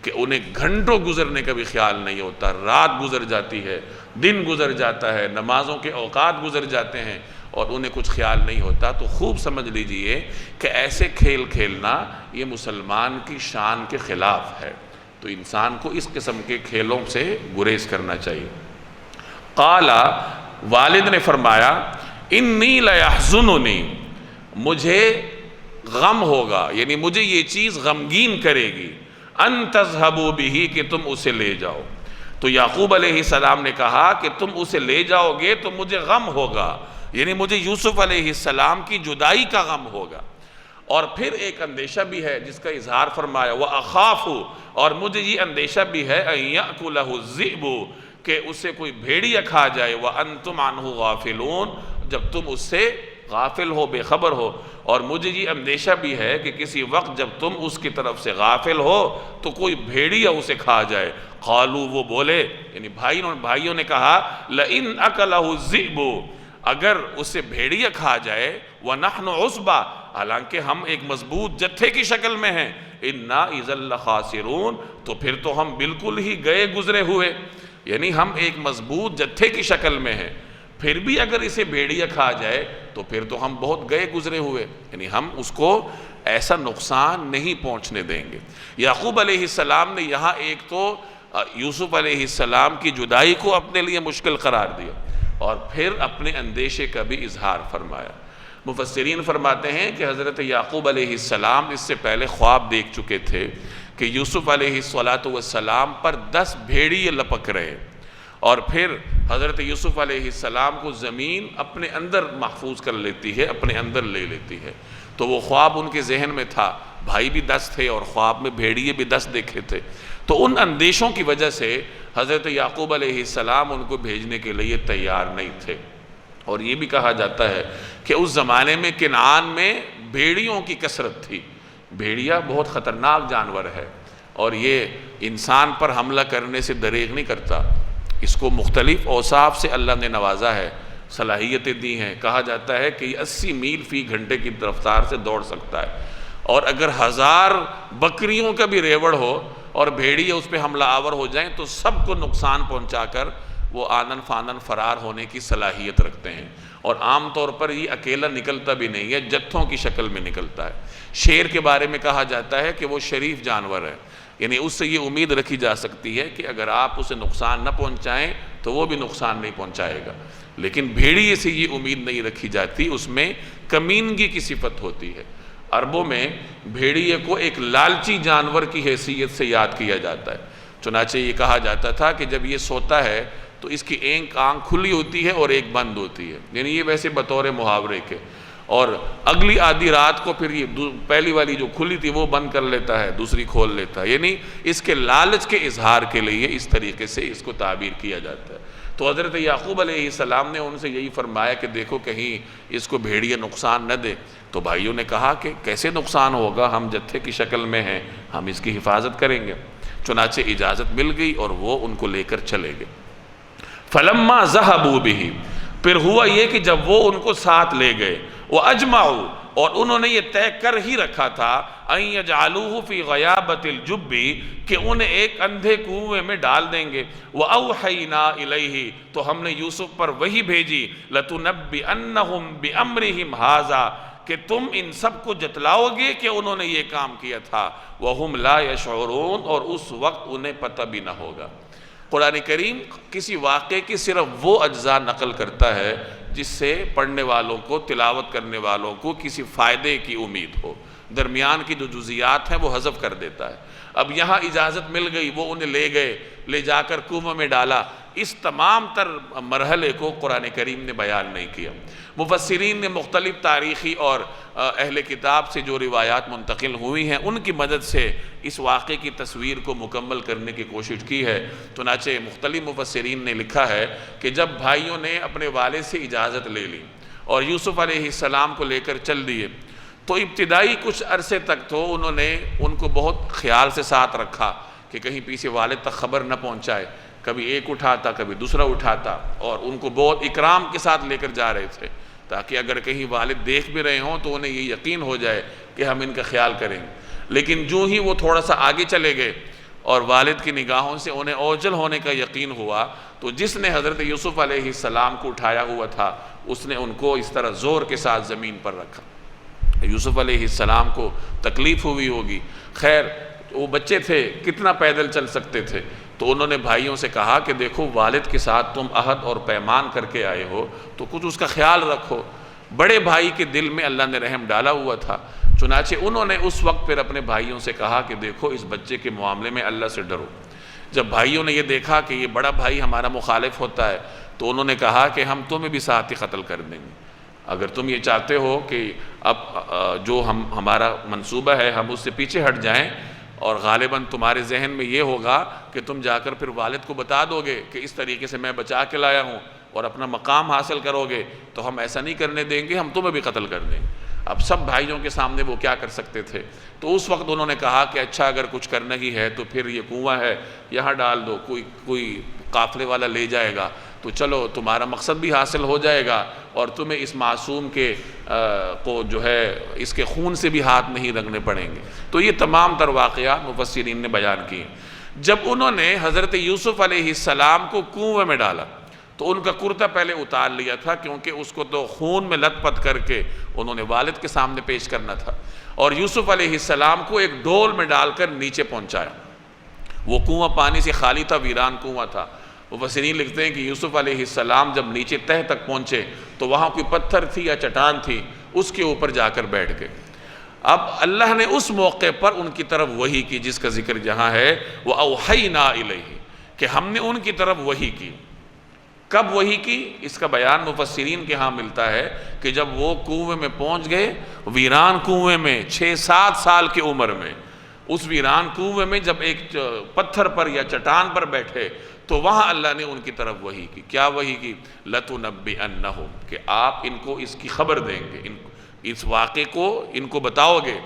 کہ انہیں گھنٹوں گزرنے کا بھی خیال نہیں ہوتا، رات گزر جاتی ہے، دن گزر جاتا ہے، نمازوں کے اوقات گزر جاتے ہیں، اور انہیں کچھ خیال نہیں ہوتا۔ تو خوب سمجھ لیجئے کہ ایسے کھیل کھیلنا یہ مسلمان کی شان کے خلاف ہے، تو انسان کو اس قسم کے کھیلوں سے گریز کرنا چاہیے۔ قال، والد نے فرمایا، انی لیحزننی، مجھے غم ہوگا، یعنی مجھے یہ چیز غمگین کرے گی، ان تذہبوا بہ، کہ تم اسے لے جاؤ۔ تو یعقوب علیہ السلام نے کہا کہ تم اسے لے جاؤ گے تو مجھے غم ہوگا، یعنی مجھے یوسف علیہ السلام کی جدائی کا غم ہوگا، اور پھر ایک اندیشہ بھی ہے جس کا اظہار فرمایا، وَأَخَافُ، اور مجھے یہ اندیشہ بھی ہے، أَن يَأْكُلَهُ الذِّئْبُ، کہ اسے کوئی بھیڑیا کھا جائے، وَأَنْتُمْ عَنْهُ غَافِلُونَ، جب تم اس سے غافل ہو، بے خبر ہو، اور مجھے یہ اندیشہ بھی ہے کہ کسی وقت جب تم اس کی طرف سے غافل ہو تو کوئی بھیڑیا اسے کھا جائے۔ قالوا، وہ بولے، یعنی بھائیوں نے کہا، لئن اکلہ الذئب، اگر اسے بھیڑیا کھا جائے، ونحن عصبہ، حالانکہ ہم ایک مضبوط جتھے کی شکل میں ہیں، انا اذا لخاسرون، تو پھر تو ہم بالکل ہی گئے گزرے ہوئے، یعنی ہم ایک مضبوط جتھے کی شکل میں ہیں، پھر بھی اگر اسے بھیڑیا کھا جائے تو پھر تو ہم بہت گئے گزرے ہوئے، یعنی ہم اس کو ایسا نقصان نہیں پہنچنے دیں گے۔ یعقوب علیہ السلام نے یہاں ایک تو یوسف علیہ السلام کی جدائی کو اپنے لیے مشکل قرار دیا، اور پھر اپنے اندیشے کا بھی اظہار فرمایا۔ مفسرین فرماتے ہیں کہ حضرت یعقوب علیہ السلام اس سے پہلے خواب دیکھ چکے تھے کہ یوسف علیہ السلام پر 10 بھیڑیے لپک رہے، اور پھر حضرت یوسف علیہ السلام کو زمین اپنے اندر محفوظ کر لیتی ہے، اپنے اندر لے لیتی ہے۔ تو وہ خواب ان کے ذہن میں تھا، بھائی بھی 10 تھے اور خواب میں بھیڑیے بھی 10 دیکھے تھے، تو ان اندیشوں کی وجہ سے حضرت یعقوب علیہ السلام ان کو بھیجنے کے لیے تیار نہیں تھے۔ اور یہ بھی کہا جاتا ہے کہ اس زمانے میں کنعان میں بھیڑیوں کی کثرت تھی۔ بھیڑیا بہت خطرناک جانور ہے، اور یہ انسان پر حملہ کرنے سے دریغ نہیں کرتا، اس کو مختلف اوصاف سے اللہ نے نوازا ہے، صلاحیتیں دی ہیں۔ کہا جاتا ہے کہ یہ 80 میل فی گھنٹے کی رفتار سے دوڑ سکتا ہے، اور اگر 1000 بکریوں کا بھی ریوڑ ہو اور بھیڑیے اس پہ حملہ آور ہو جائیں تو سب کو نقصان پہنچا کر وہ آنن فانن فرار ہونے کی صلاحیت رکھتے ہیں، اور عام طور پر یہ اکیلا نکلتا بھی نہیں ہے، جتھوں کی شکل میں نکلتا ہے۔ شیر کے بارے میں کہا جاتا ہے کہ وہ شریف جانور ہے، یعنی اس سے یہ امید رکھی جا سکتی ہے کہ اگر آپ اسے نقصان نہ پہنچائیں تو وہ بھی نقصان نہیں پہنچائے گا، لیکن بھیڑیے سے یہ امید نہیں رکھی جاتی، اس میں کمینگی کی صفت ہوتی ہے۔ عربوں میں بھیڑیے کو ایک لالچی جانور کی حیثیت سے یاد کیا جاتا ہے، چنانچہ یہ کہا جاتا تھا کہ جب یہ سوتا ہے تو اس کی ایک آنکھ کھلی ہوتی ہے اور ایک بند ہوتی ہے، یعنی یہ ویسے بطور محاورے کے، اور اگلی آدھی رات کو پھر یہ پہلی والی جو کھلی تھی وہ بند کر لیتا ہے، دوسری کھول لیتا ہے، یعنی اس کے لالچ کے اظہار کے لیے اس طریقے سے اس کو تعبیر کیا جاتا ہے۔ تو حضرت یعقوب علیہ السلام نے ان سے یہی فرمایا کہ دیکھو کہیں اس کو بھیڑیے نقصان نہ دے۔ تو بھائیوں نے کہا کہ کیسے نقصان ہوگا، ہم جتھے کی شکل میں ہیں، ہم اس کی حفاظت کریں گے۔ چنانچہ اجازت مل گئی اور وہ ان کو لے کر چلے گئے۔ فلما ذهبوا به، پھر ہوا یہ کہ جب وہ ان کو ساتھ لے گئے، وَأَجْمَعُوا، اور انہوں نے یہ طے کر ہی رکھا تھا، أَن يَجْعَلُوهُ فِي غَيَابَةِ الْجُبِّ، کہ انہیں ایک اندھے کنویں میں ڈال دیں گے، وَأَوْحَيْنَا إِلَيْهِ، تو ہم نے یوسف پر وحی بھیجی، لَتُنَبِّئَنَّهُمْ بِأَمْرِهِمْ هَذَا، کہ تم ان سب کو جتلاؤ گے کہ انہوں نے یہ کام کیا تھا، وَهُمْ لَا يَشْعُرُونَ، اور اس وقت انہیں پتہ بھی نہ ہوگا۔ قرآن کریم کسی واقعے کی صرف وہ اجزاء نقل کرتا ہے جس سے پڑھنے والوں کو، تلاوت کرنے والوں کو کسی فائدے کی امید ہو، درمیان کی جو جزیات ہیں وہ حذف کر دیتا ہے۔ اب یہاں اجازت مل گئی، وہ انہیں لے گئے، لے جا کر کنویں میں ڈالا، اس تمام تر مرحلے کو قرآن کریم نے بیان نہیں کیا۔ مفسرین نے مختلف تاریخی اور اہل کتاب سے جو روایات منتقل ہوئی ہیں ان کی مدد سے اس واقعے کی تصویر کو مکمل کرنے کی کوشش کی ہے۔ چنانچہ مختلف مفسرین نے لکھا ہے کہ جب بھائیوں نے اپنے والد سے اجازت لے لی اور یوسف علیہ السلام کو لے کر چل دیے، تو ابتدائی کچھ عرصے تک تو انہوں نے ان کو بہت خیال سے ساتھ رکھا کہ کہیں پیچھے والد تک خبر نہ پہنچائے، کبھی ایک اٹھاتا کبھی دوسرا اٹھاتا، اور ان کو بہت اکرام کے ساتھ لے کر جا رہے تھے تاکہ اگر کہیں والد دیکھ بھی رہے ہوں تو انہیں یہ یقین ہو جائے کہ ہم ان کا خیال کریں گے۔ لیکن جو ہی وہ تھوڑا سا آگے چلے گئے اور والد کی نگاہوں سے انہیں اوجل ہونے کا یقین ہوا، تو جس نے حضرت یوسف علیہ السلام کو اٹھایا ہوا تھا اس نے ان کو اس طرح زور کے ساتھ زمین پر رکھا۔ یوسف علیہ السلام کو تکلیف ہوئی ہوگی، خیر وہ بچے تھے، کتنا پیدل چل سکتے تھے، تو انہوں نے بھائیوں سے کہا کہ دیکھو والد کے ساتھ تم عہد اور پیمان کر کے آئے ہو تو کچھ اس کا خیال رکھو۔ بڑے بھائی کے دل میں اللہ نے رحم ڈالا ہوا تھا، چنانچہ انہوں نے اس وقت پھر اپنے بھائیوں سے کہا کہ دیکھو اس بچے کے معاملے میں اللہ سے ڈرو۔ جب بھائیوں نے یہ دیکھا کہ یہ بڑا بھائی ہمارا مخالف ہوتا ہے تو انہوں نے کہا کہ ہم تمہیں بھی ساتھ ہی قتل کر دیں گے، اگر تم یہ چاہتے ہو کہ اب جو ہمارا منصوبہ ہے ہم اس سے پیچھے ہٹ جائیں، اور غالباً تمہارے ذہن میں یہ ہوگا کہ تم جا کر پھر والد کو بتا دو گے کہ اس طریقے سے میں بچا کے لایا ہوں اور اپنا مقام حاصل کرو گے، تو ہم ایسا نہیں کرنے دیں گے، ہم تمہیں بھی قتل کر دیں گے۔ اب سب بھائیوں کے سامنے وہ کیا کر سکتے تھے، تو اس وقت انہوں نے کہا کہ اچھا اگر کچھ کرنا ہی ہے تو پھر یہ کنواں ہے یہاں ڈال دو، کوئی قافلے والا لے جائے گا تو چلو تمہارا مقصد بھی حاصل ہو جائے گا اور تمہیں اس معصوم کے کو جو ہے اس کے خون سے بھی ہاتھ نہیں رنگنے پڑیں گے۔ تو یہ تمام تر واقعات مفسرین نے بیان کیے۔ جب انہوں نے حضرت یوسف علیہ السلام کو کنویں میں ڈالا تو ان کا کرتا پہلے اتار لیا تھا، کیونکہ اس کو تو خون میں لت پت کر کے انہوں نے والد کے سامنے پیش کرنا تھا، اور یوسف علیہ السلام کو ایک ڈول میں ڈال کر نیچے پہنچایا۔ وہ کنواں پانی سے خالی تھا، ویران کنواں تھا۔ مفسرین لکھتے ہیں کہ یوسف علیہ السلام جب نیچے تہہ تک پہنچے تو وہاں کوئی پتھر تھی یا چٹان تھی، اس کے اوپر جا کر بیٹھ گئے۔ اب اللہ نے اس موقع پر ان کی طرف وحی کی جس کا ذکر جہاں ہے، وَأَوْحَيْنَا إِلَيْهِ، کہ ہم نے ان کی طرف وحی کی۔ کب وحی کی؟ اس کا بیان مفسرین کے ہاں ملتا ہے کہ جب وہ کنویں میں پہنچ گئے، ویران کنویں میں 6-7 سال کی عمر میں، اس ویران کنویں میں جب ایک پتھر پر یا چٹان پر بیٹھے تو وہاں اللہ نے ان کی طرف وحی کی۔ کیا وحی کی؟ لَتُنَبِّئَنَّهُمْ، کہ آپ ان کو اس کی خبر دیں گے، اس واقعے کو ان کو بتاؤ گے،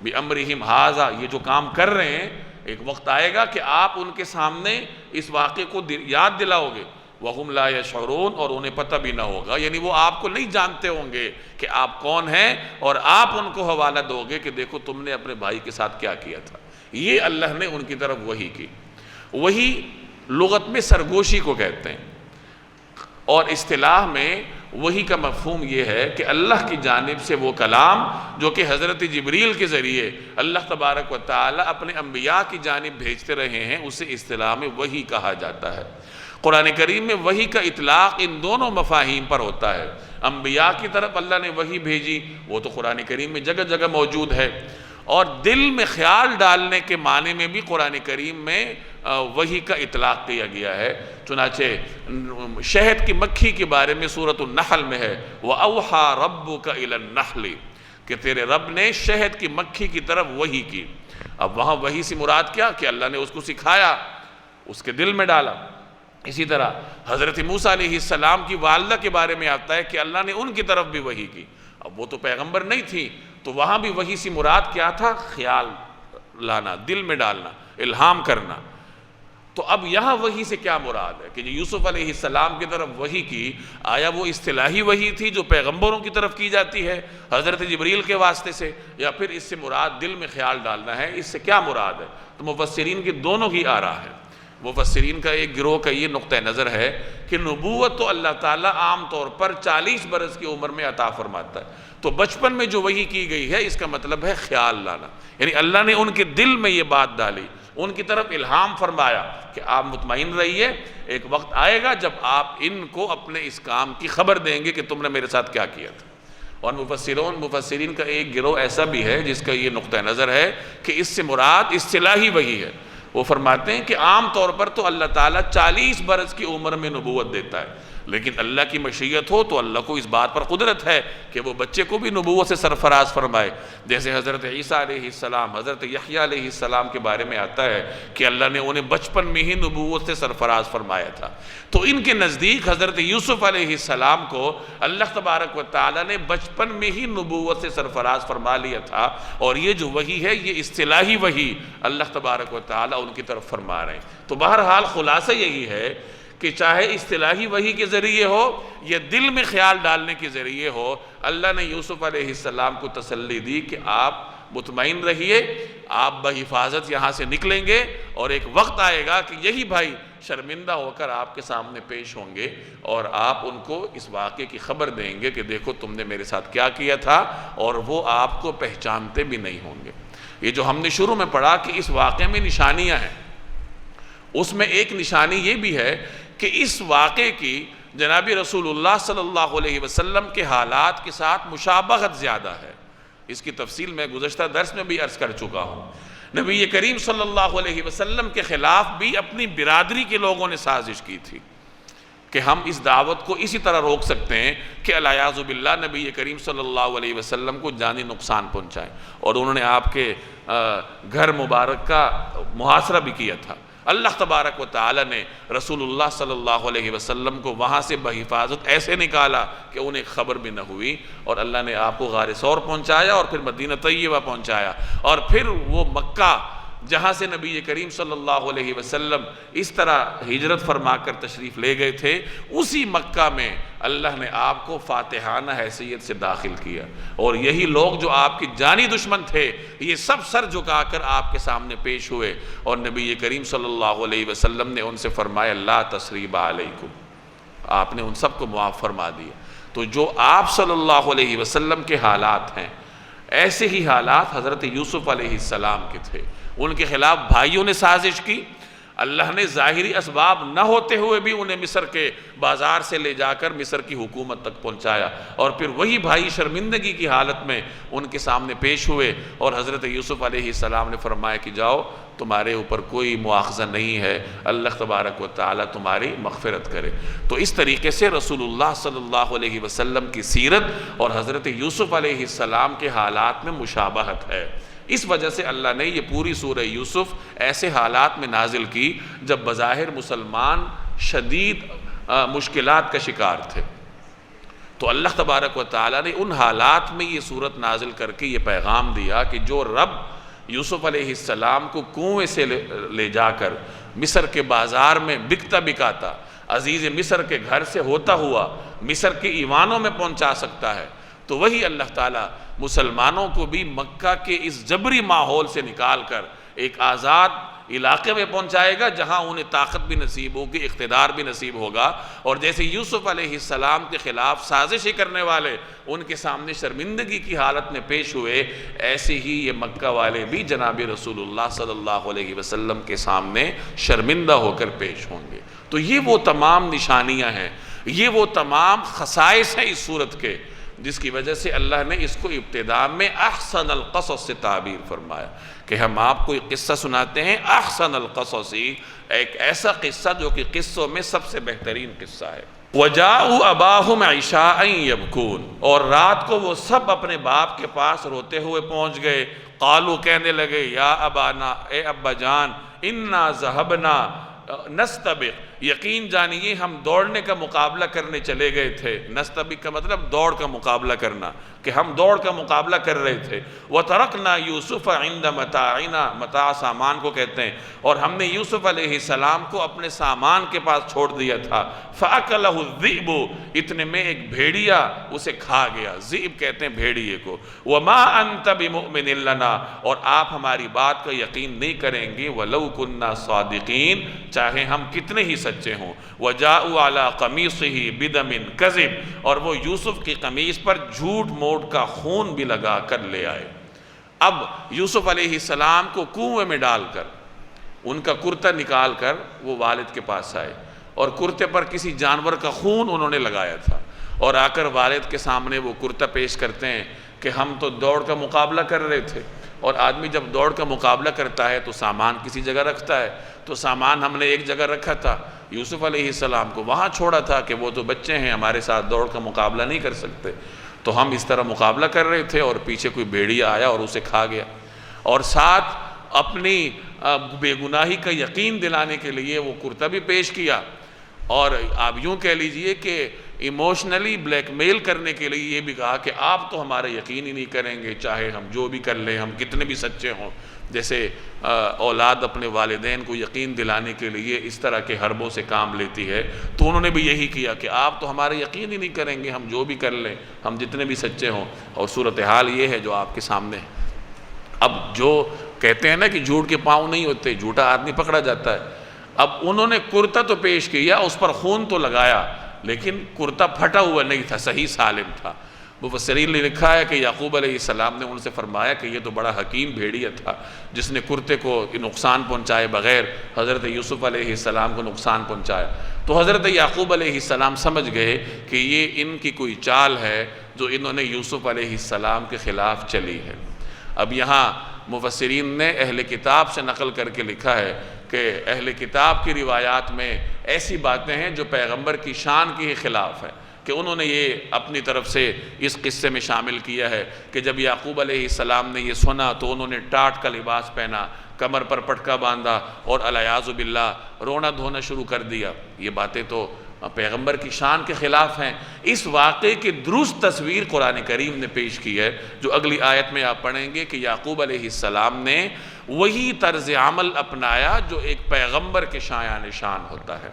بِأَمْرِهِمْ هَذَا، یہ جو کام کر رہے ہیں ایک وقت آئے گا کہ آپ ان کے سامنے اس واقعے کو یاد دلاؤ گے، وَهُمْ لَا يَشْعُرُونَ، اور انہیں پتہ بھی نہ ہوگا، یعنی وہ آپ کو نہیں جانتے ہوں گے کہ آپ کون ہیں، اور آپ ان کو حوالہ دو گے کہ دیکھو تم نے اپنے بھائی کے ساتھ کیا کیا تھا۔ یہ اللہ نے ان کی طرف وحی کی۔ وحی لغت میں سرگوشی کو کہتے ہیں، اور اصطلاح میں وحی کا مفہوم یہ ہے کہ اللہ کی جانب سے وہ کلام جو کہ حضرت جبریل کے ذریعے اللہ تبارک و تعالی اپنے انبیاء کی جانب بھیجتے رہے ہیں، اسے اصطلاح میں وحی کہا جاتا ہے۔ قرآن کریم میں وحی کا اطلاق ان دونوں مفاہیم پر ہوتا ہے۔ انبیاء کی طرف اللہ نے وحی بھیجی، وہ تو قرآن کریم میں جگہ جگہ موجود ہے، اور دل میں خیال ڈالنے کے معنی میں بھی قرآن کریم میں وحی کا اطلاق کیا گیا ہے۔ چنانچہ شہد کی مکھی کے بارے میں سورۃ النحل میں ہے، وَأَوْحَى رَبُّكَ إِلَى النَّحْلِ، کہ تیرے رب نے شہد کی مکھی کی طرف وحی کی۔ اب وہاں وحی سے مراد کیا کہ اللہ نے اس کو سکھایا، اس کے دل میں ڈالا۔ اسی طرح حضرت موسیٰ علیہ السلام کی والدہ کے بارے میں آتا ہے کہ اللہ نے ان کی طرف بھی وحی کی۔ اب وہ تو پیغمبر نہیں تھی، تو وہاں بھی وحی سے مراد کیا تھا؟ خیال لانا، دل میں ڈالنا، الہام کرنا۔ تو اب یہاں وحی سے کیا مراد ہے کہ جو یوسف علیہ السلام کی طرف وحی کی، آیا وہ اصطلاحی وحی تھی جو پیغمبروں کی طرف کی جاتی ہے حضرت جبریل کے واسطے سے، یا پھر اس سے مراد دل میں خیال ڈالنا ہے، اس سے کیا مراد ہے؟ تو مفسرین کی دونوں کی آراء ہے۔ مفسرین کا ایک گروہ کا یہ نقطہ نظر ہے کہ نبوت تو اللہ تعالیٰ عام طور پر 40 برس کی عمر میں عطا فرماتا ہے، تو بچپن میں جو وحی کی گئی ہے اس کا مطلب ہے خیال لانا، یعنی اللہ نے ان کے دل میں یہ بات ڈالی، ان کی طرف الہام فرمایا کہ آپ مطمئن رہیے، ایک وقت آئے گا جب آپ ان کو اپنے اس کام کی خبر دیں گے کہ تم نے میرے ساتھ کیا کیا تھا۔ اور مفسرین کا ایک گروہ ایسا بھی ہے جس کا یہ نقطہ نظر ہے کہ اس سے مراد اصطلاحی وحی ہے۔ وہ فرماتے ہیں کہ عام طور پر تو اللہ تعالیٰ 40 برس کی عمر میں نبوت دیتا ہے، لیکن اللہ کی مشیت ہو تو اللہ کو اس بات پر قدرت ہے کہ وہ بچے کو بھی نبوت سے سرفراز فرمائے، جیسے حضرت عیسیٰ علیہ السلام، حضرت یحییٰ علیہ السلام کے بارے میں آتا ہے کہ اللہ نے انہیں بچپن میں ہی نبوت سے سرفراز فرمایا تھا۔ تو ان کے نزدیک حضرت یوسف علیہ السلام کو اللہ تبارک و تعالیٰ نے بچپن میں ہی نبوت سے سرفراز فرما لیا تھا، اور یہ جو وحی ہے یہ اصطلاحی وحی اللہ تبارک و تعالیٰ ان کی طرف فرما رہے ہیں۔ تو بہرحال خلاصہ یہی ہے کہ چاہے اصطلاحی وحی کے ذریعے ہو یا دل میں خیال ڈالنے کے ذریعے ہو، اللہ نے یوسف علیہ السلام کو تسلی دی کہ آپ مطمئن رہیے، آپ بحفاظت یہاں سے نکلیں گے، اور ایک وقت آئے گا کہ یہی بھائی شرمندہ ہو کر آپ کے سامنے پیش ہوں گے، اور آپ ان کو اس واقعے کی خبر دیں گے کہ دیکھو تم نے میرے ساتھ کیا کیا تھا، اور وہ آپ کو پہچانتے بھی نہیں ہوں گے۔ یہ جو ہم نے شروع میں پڑھا کہ اس واقعے میں نشانیاں ہیں، اس میں ایک نشانی یہ بھی ہے کہ اس واقعے کی جناب رسول اللہ صلی اللہ علیہ وسلم کے حالات کے ساتھ مشابہت زیادہ ہے۔ اس کی تفصیل میں گزشتہ درس میں بھی عرض کر چکا ہوں۔ نبی کریم صلی اللہ علیہ وسلم کے خلاف بھی اپنی برادری کے لوگوں نے سازش کی تھی کہ ہم اس دعوت کو اسی طرح روک سکتے ہیں کہ الیاذ باللہ نبی کریم صلی اللہ علیہ وسلم کو جانی نقصان پہنچائے، اور انہوں نے آپ کے گھر مبارک کا محاصرہ بھی کیا تھا۔ اللہ تبارک و تعالی نے رسول اللہ صلی اللہ علیہ وسلم کو وہاں سے بحفاظت ایسے نکالا کہ انہیں خبر بھی نہ ہوئی، اور اللہ نے آپ کو غار ثور پہنچایا، اور پھر مدینہ طیبہ پہنچایا، اور پھر وہ مکہ جہاں سے نبی کریم صلی اللہ علیہ وسلم اس طرح ہجرت فرما کر تشریف لے گئے تھے، اسی مکہ میں اللہ نے آپ کو فاتحانہ حیثیت سے داخل کیا، اور یہی لوگ جو آپ کے جانی دشمن تھے یہ سب سر جھکا کر آپ کے سامنے پیش ہوئے، اور نبی کریم صلی اللہ علیہ وسلم نے ان سے فرمایا لا تثریب علیکم، آپ نے ان سب کو معاف فرما دیا۔ تو جو آپ صلی اللہ علیہ وسلم کے حالات ہیں، ایسے ہی حالات حضرت یوسف علیہ السلام کے تھے۔ ان کے خلاف بھائیوں نے سازش کی، اللہ نے ظاہری اسباب نہ ہوتے ہوئے بھی انہیں مصر کے بازار سے لے جا کر مصر کی حکومت تک پہنچایا، اور پھر وہی بھائی شرمندگی کی حالت میں ان کے سامنے پیش ہوئے، اور حضرت یوسف علیہ السلام نے فرمایا کہ جاؤ، تمہارے اوپر کوئی مواخذہ نہیں ہے، اللہ تبارک و تعالی تمہاری مغفرت کرے۔ تو اس طریقے سے رسول اللہ صلی اللہ علیہ وسلم کی سیرت اور حضرت یوسف علیہ السلام کے حالات میں مشابہت ہے۔ اس وجہ سے اللہ نے یہ پوری سورہ یوسف ایسے حالات میں نازل کی جب بظاہر مسلمان شدید مشکلات کا شکار تھے، تو اللہ تبارک و تعالی نے ان حالات میں یہ سورت نازل کر کے یہ پیغام دیا کہ جو رب یوسف علیہ السلام کو کنویں سے لے جا کر مصر کے بازار میں بکتا بکاتا، عزیز مصر کے گھر سے ہوتا ہوا مصر کے ایوانوں میں پہنچا سکتا ہے، تو وہی اللہ تعالیٰ مسلمانوں کو بھی مکہ کے اس جبری ماحول سے نکال کر ایک آزاد علاقے میں پہنچائے گا جہاں انہیں طاقت بھی نصیب ہوگی، اقتدار بھی نصیب ہوگا، اور جیسے یوسف علیہ السلام کے خلاف سازشیں کرنے والے ان کے سامنے شرمندگی کی حالت میں پیش ہوئے، ایسے ہی یہ مکہ والے بھی جناب رسول اللہ صلی اللہ علیہ وسلم کے سامنے شرمندہ ہو کر پیش ہوں گے۔ تو یہ وہ تمام نشانیاں ہیں، یہ وہ تمام خصائص ہیں اس صورت کے، جس کی وجہ سے اللہ نے اس کو ابتداء میں احسن القصص سے تعبیر فرمایا کہ ہم آپ کو ایک قصہ سناتے ہیں، احسن القصص، ایک ایسا قصہ جو کہ قصوں میں سب سے بہترین قصہ ہے۔ وَجَاءُوا أَبَاهُمْ عِشَاءً يَبْكُونَ، اور رات کو وہ سب اپنے باپ کے پاس روتے ہوئے پہنچ گئے۔ قالوا، کہنے لگے، یا ابانا، اے ابا جان، انا ذهبنا نستبق، یقین جانیے ہم دوڑنے کا مقابلہ کرنے چلے گئے تھے، نستبق کا مطلب دوڑ کا مقابلہ کرنا، کہ ہم دوڑ کا مقابلہ کر رہے تھے۔ وَتَرَكْنَا يُوسُفَ عِنْدَ مَتَاعِنَا، متاع سامان کو کہتے ہیں، اور ہم نے یوسف علیہ السلام کو اپنے سامان کے پاس چھوڑ دیا تھا۔ فَأَكَلَهُ الذِّئْبُ، اتنے میں ایک بھیڑیا اسے کھا گیا، ذئب کہتے ہیں بھیڑیے کو۔ وَمَا أَنْتَ بِمُؤْمِنٍ لَنَا، اور آپ ہماری بات کا یقین نہیں کریں گے، وَلَوْ كُنَّا صَادِقِينَ، چاہے ہم کتنے ہی سچے ہوں۔ وَجَاءُوا عَلَىٰ قَمِيصِهِ بِدَمٍ كَذِبٍ، اور وہ یوسف کی قمیص پر جھوٹ موٹ کا خون بھی لگا کر لے آئے۔ اب یوسف علیہ السلام کو کنویں میں ڈال کر، ان کا کرتا نکال کر وہ والد کے پاس آئے، اور کرتے پر کسی جانور کا خون انہوں نے لگایا تھا، اور آ کر والد کے سامنے وہ کرتا پیش کرتے ہیں کہ ہم تو دوڑ کا مقابلہ کر رہے تھے، اور آدمی جب دوڑ کا مقابلہ کرتا ہے تو سامان کسی جگہ رکھتا ہے، تو سامان ہم نے ایک جگہ رکھا تھا، یوسف علیہ السلام کو وہاں چھوڑا تھا کہ وہ تو بچے ہیں، ہمارے ساتھ دوڑ کا مقابلہ نہیں کر سکتے، تو ہم اس طرح مقابلہ کر رہے تھے، اور پیچھے کوئی بھیڑیا آیا اور اسے کھا گیا۔ اور ساتھ اپنی بے گناہی کا یقین دلانے کے لیے وہ کرتا بھی پیش کیا، اور آپ یوں کہہ لیجئے کہ ایموشنلی بلیک میل کرنے کے لیے یہ بھی کہا کہ آپ تو ہمارا یقین ہی نہیں کریں گے، چاہے ہم جو بھی کر لیں، ہم کتنے بھی سچے ہوں۔ جیسے اولاد اپنے والدین کو یقین دلانے کے لیے اس طرح کے حربوں سے کام لیتی ہے، تو انہوں نے بھی یہی کیا کہ آپ تو ہمارا یقین ہی نہیں کریں گے، ہم جو بھی کر لیں، ہم جتنے بھی سچے ہوں۔ اور صورتحال یہ ہے جو آپ کے سامنے ہے۔ اب جو کہتے ہیں نا کہ جھوٹ کے پاؤں نہیں ہوتے، جھوٹا آدمی پکڑا جاتا ہے۔ اب انہوں نے کرتا تو پیش کیا، اس پر خون تو لگایا، لیکن کرتا پھٹا ہوا نہیں تھا، صحیح سالم تھا۔ مفسرین نے لکھا ہے کہ یعقوب علیہ السلام نے ان سے فرمایا کہ یہ تو بڑا حکیم بھیڑیا تھا جس نے کرتے کو نقصان پہنچائے بغیر حضرت یوسف علیہ السلام کو نقصان پہنچایا۔ تو حضرت یعقوب علیہ السلام سمجھ گئے کہ یہ ان کی کوئی چال ہے جو انہوں نے یوسف علیہ السلام کے خلاف چلی ہے۔ اب یہاں مفسرین نے اہل کتاب سے نقل کر کے لکھا ہے کہ اہل کتاب کی روایات میں ایسی باتیں ہیں جو پیغمبر کی شان کی خلاف ہے، کہ انہوں نے یہ اپنی طرف سے اس قصے میں شامل کیا ہے کہ جب یعقوب علیہ السلام نے یہ سنا تو انہوں نے ٹاٹ کا لباس پہنا، کمر پر پٹکا باندھا، اور الیاذ باللہ رونا دھونا شروع کر دیا۔ یہ باتیں تو پیغمبر کی شان کے خلاف ہیں۔ اس واقعے کی درست تصویر قرآن کریم نے پیش کی ہے، جو اگلی آیت میں آپ پڑھیں گے کہ یعقوب علیہ السلام نے وہی طرز عمل اپنایا جو ایک پیغمبر کے شایان شان ہوتا ہے۔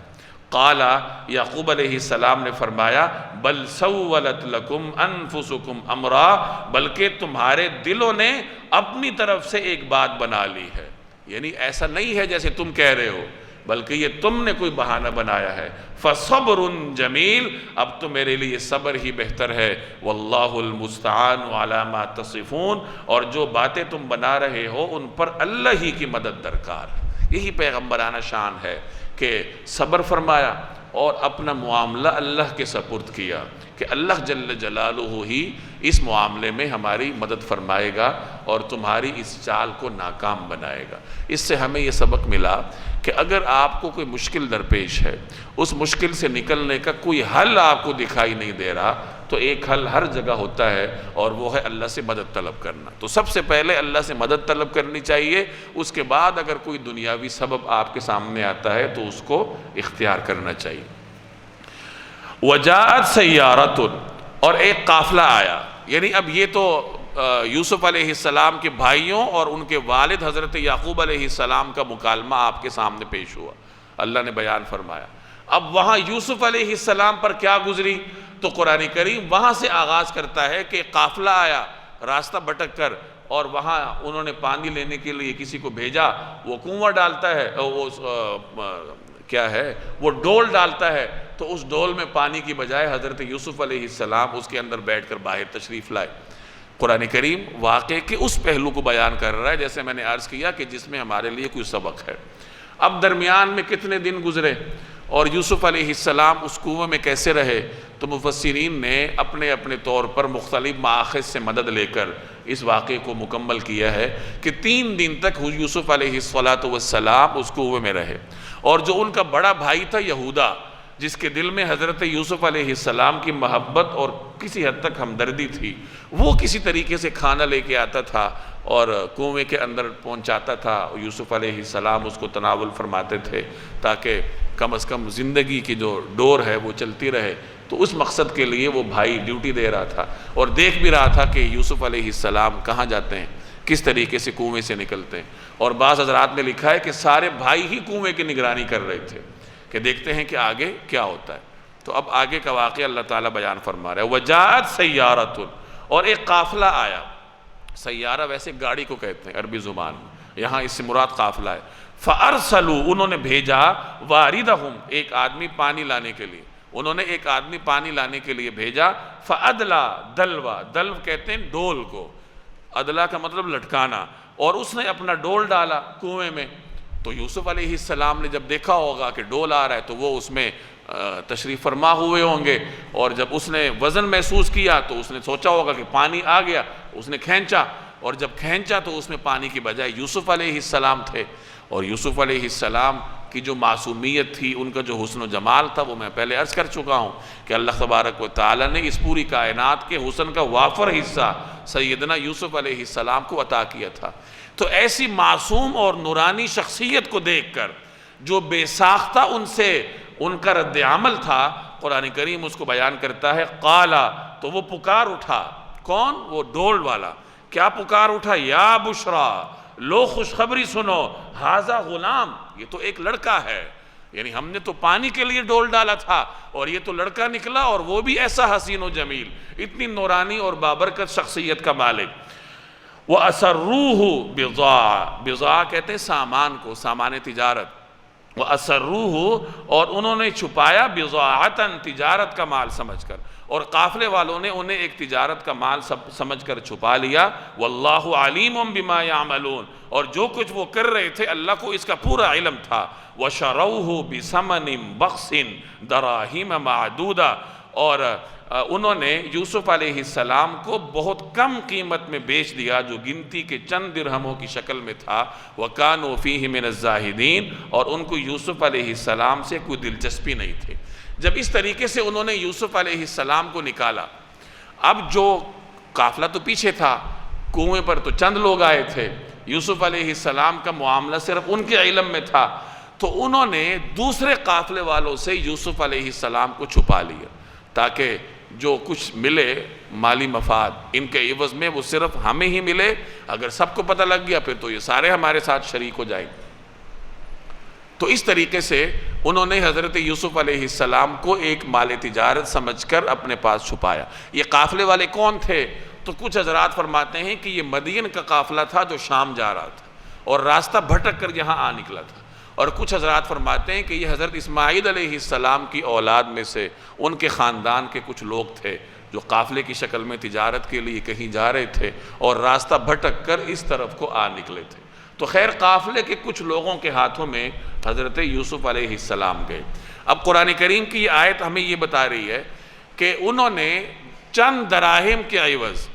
قال، یعقوب علیہ السلام نے فرمایا، بل سولت لکم انفسکم امرا، بلکہ تمہارے دلوں نے اپنی طرف سے ایک بات بنا لی ہے، یعنی ایسا نہیں ہے جیسے تم کہہ رہے ہو، بلکہ یہ تم نے کوئی بہانہ بنایا ہے۔ فصبر جمیل، اب تو میرے لیے صبر ہی بہتر ہے۔ واللہ المستعان علی ما تصفون، اور جو باتیں تم بنا رہے ہو ان پر اللہ ہی کی مدد درکار ہے۔ یہی پیغمبرانہ شان ہے کہ صبر فرمایا اور اپنا معاملہ اللہ کے سپرد کیا کہ اللہ جل جلالہ ہی اس معاملے میں ہماری مدد فرمائے گا اور تمہاری اس چال کو ناکام بنائے گا۔ اس سے ہمیں یہ سبق ملا کہ اگر آپ کو کوئی مشکل درپیش ہے، اس مشکل سے نکلنے کا کوئی حل آپ کو دکھائی نہیں دے رہا، تو ایک حل ہر جگہ ہوتا ہے، اور وہ ہے اللہ سے مدد طلب کرنا۔ تو سب سے پہلے اللہ سے مدد طلب کرنی چاہیے، اس کے بعد اگر کوئی دنیاوی سبب آپ کے سامنے آتا ہے تو اس کو اختیار کرنا چاہیے۔ وجاءت سیارۃ، اور ایک قافلہ آیا، یعنی اب یہ تو یوسف علیہ السلام کے بھائیوں اور ان کے والد حضرت یعقوب علیہ السلام کا مکالمہ آپ کے سامنے پیش ہوا، اللہ نے بیان فرمایا۔ اب وہاں یوسف علیہ السلام پر کیا گزری، تو قرآن کریم وہاں سے آغاز کرتا ہے کہ قافلہ آیا راستہ بھٹک کر، اور وہاں انہوں نے پانی لینے کے لیے کسی کو بھیجا، وہ کنواں ڈالتا ہے، وہ کیا ہے، وہ ڈول ڈالتا ہے، تو اس ڈول میں پانی کی بجائے حضرت یوسف علیہ السلام اس کے اندر بیٹھ کر باہر تشریف لائے۔ قرآن کریم واقعے کے اس پہلو کو بیان کر رہا ہے جیسے میں نے عرض کیا کہ جس میں ہمارے لیے کوئی سبق ہے۔ اب درمیان میں کتنے دن گزرے اور یوسف علیہ السلام اس کنویں میں کیسے رہے، تو مفسرین نے اپنے اپنے طور پر مختلف مآخذ سے مدد لے کر اس واقعے کو مکمل کیا ہے کہ 3 دن تک یوسف علیہ السلام اس کنویں میں رہے، اور جو ان کا بڑا بھائی تھا یہودا، جس کے دل میں حضرت یوسف علیہ السلام کی محبت اور کسی حد تک ہمدردی تھی، وہ کسی طریقے سے کھانا لے کے آتا تھا اور کنویں کے اندر پہنچاتا تھا، یوسف علیہ السلام اس کو تناول فرماتے تھے تاکہ کم از کم زندگی کی جو ڈور ہے وہ چلتی رہے۔ تو اس مقصد کے لیے وہ بھائی ڈیوٹی دے رہا تھا اور دیکھ بھی رہا تھا کہ یوسف علیہ السلام کہاں جاتے ہیں، کس طریقے سے کنویں سے نکلتے ہیں۔ اور بعض حضرات میں لکھا ہے کہ سارے بھائی ہی کنویں کی نگرانی کر رہے تھے کہ دیکھتے ہیں کہ آگے کیا ہوتا ہے۔ تو اب آگے کا واقعہ اللہ تعالیٰ بیان فرما رہا ہے، وَجَاءَتْ سَيَّارَةٌ، اور ایک قافلہ آیا۔ سیارہ ویسے گاڑی کو کہتے ہیں عربی زبان میں، یہاں اس سے مراد قافلہ ہے۔ فَأَرْسَلُوا، انہوں نے بھیجا، وَارِدَهُمْ، ایک آدمی پانی لانے کے لیے، انہوں نے ایک آدمی پانی لانے کے لیے بھیجا۔ فَأَدْلَى دَلْوَا، دلو کہتے ہیں ڈول کو، ادلا کا مطلب لٹکانا، اور اس نے اپنا ڈول ڈالا کنویں میں۔ تو یوسف علیہ السلام نے جب دیکھا ہوگا کہ ڈول آ رہا ہے تو وہ اس میں تشریف فرما ہوئے ہوں گے، اور جب اس نے وزن محسوس کیا تو اس نے سوچا ہوگا کہ پانی آ گیا، اس نے کھینچا، اور جب کھینچا تو اس میں پانی کی بجائے یوسف علیہ السلام تھے۔ اور یوسف علیہ السلام کی جو معصومیت تھی، ان کا جو حسن و جمال تھا، وہ میں پہلے عرض کر چکا ہوں کہ اللہ تبارک و تعالی نے اس پوری کائنات کے حسن کا وافر حصہ سیدنا یوسف علیہ السلام کو عطا کیا تھا۔ تو ایسی معصوم اور نورانی شخصیت کو دیکھ کر جو بے ساختہ ان سے ان کا رد عمل تھا، قرآن کریم اس کو بیان کرتا ہے، قالا، تو وہ پکار اٹھا۔ کون؟ وہ ڈول والا۔ کیا پکار اٹھا؟ یا بشرا، لو خوشخبری سنو، ھذا غلام، یہ تو ایک لڑکا ہے، یعنی ہم نے تو پانی کے لیے ڈول ڈالا تھا اور یہ تو لڑکا نکلا، اور وہ بھی ایسا حسین و جمیل، اتنی نورانی اور بابرکت شخصیت کا مالک۔ وَأَسَرُّوهُ بِضَاعَ، بضاع کہتے ہیں سامان کو، سامان تجارت۔ وَأَسَرُّوهُ، اور انہوں نے چھپایا، بِضَاعَةً، تجارت کا مال سمجھ کر، اور قافلے والوں نے انہیں ایک تجارت کا مال سمجھ کر چھپا لیا۔ وَاللَّهُ عَلِيمٌ بِمَا يَعْمَلُونَ، اور جو کچھ وہ کر رہے تھے اللہ کو اس کا پورا علم تھا۔ وَشَرَوْهُ بِثَمَنٍ بَخْسٍ دَرَاهِمَ مَعْدُودَةٍ، اور انہوں نے یوسف علیہ السلام کو بہت کم قیمت میں بیچ دیا، جو گنتی کے چند درہموں کی شکل میں تھا۔ وَكَانُوا فِيهِ مِنَ الزَّاهِدِينَ، اور ان کو یوسف علیہ السلام سے کوئی دلچسپی نہیں تھی۔ جب اس طریقے سے انہوں نے یوسف علیہ السلام کو نکالا، اب جو قافلہ تو پیچھے تھا، کنویں پر تو چند لوگ آئے تھے، یوسف علیہ السلام کا معاملہ صرف ان کے علم میں تھا، تو انہوں نے دوسرے قافلے والوں سے یوسف علیہ السلام کو چھپا لیا، تاکہ جو کچھ ملے مالی مفاد ان کے عوض میں وہ صرف ہمیں ہی ملے۔ اگر سب کو پتہ لگ گیا پھر تو یہ سارے ہمارے ساتھ شریک ہو جائیں۔ تو اس طریقے سے انہوں نے حضرت یوسف علیہ السلام کو ایک مال تجارت سمجھ کر اپنے پاس چھپایا۔ یہ قافلے والے کون تھے؟ تو کچھ حضرات فرماتے ہیں کہ یہ مدین کا قافلہ تھا جو شام جا رہا تھا اور راستہ بھٹک کر یہاں آ نکلا تھا، اور کچھ حضرات فرماتے ہیں کہ یہ حضرت اسماعیل علیہ السلام کی اولاد میں سے ان کے خاندان کے کچھ لوگ تھے جو قافلے کی شکل میں تجارت کے لیے کہیں جا رہے تھے اور راستہ بھٹک کر اس طرف کو آ نکلے تھے۔ تو خیر قافلے کے کچھ لوگوں کے ہاتھوں میں حضرت یوسف علیہ السلام گئے۔ اب قرآن کریم کی یہ آیت ہمیں یہ بتا رہی ہے کہ انہوں نے چند دراہم کے عوض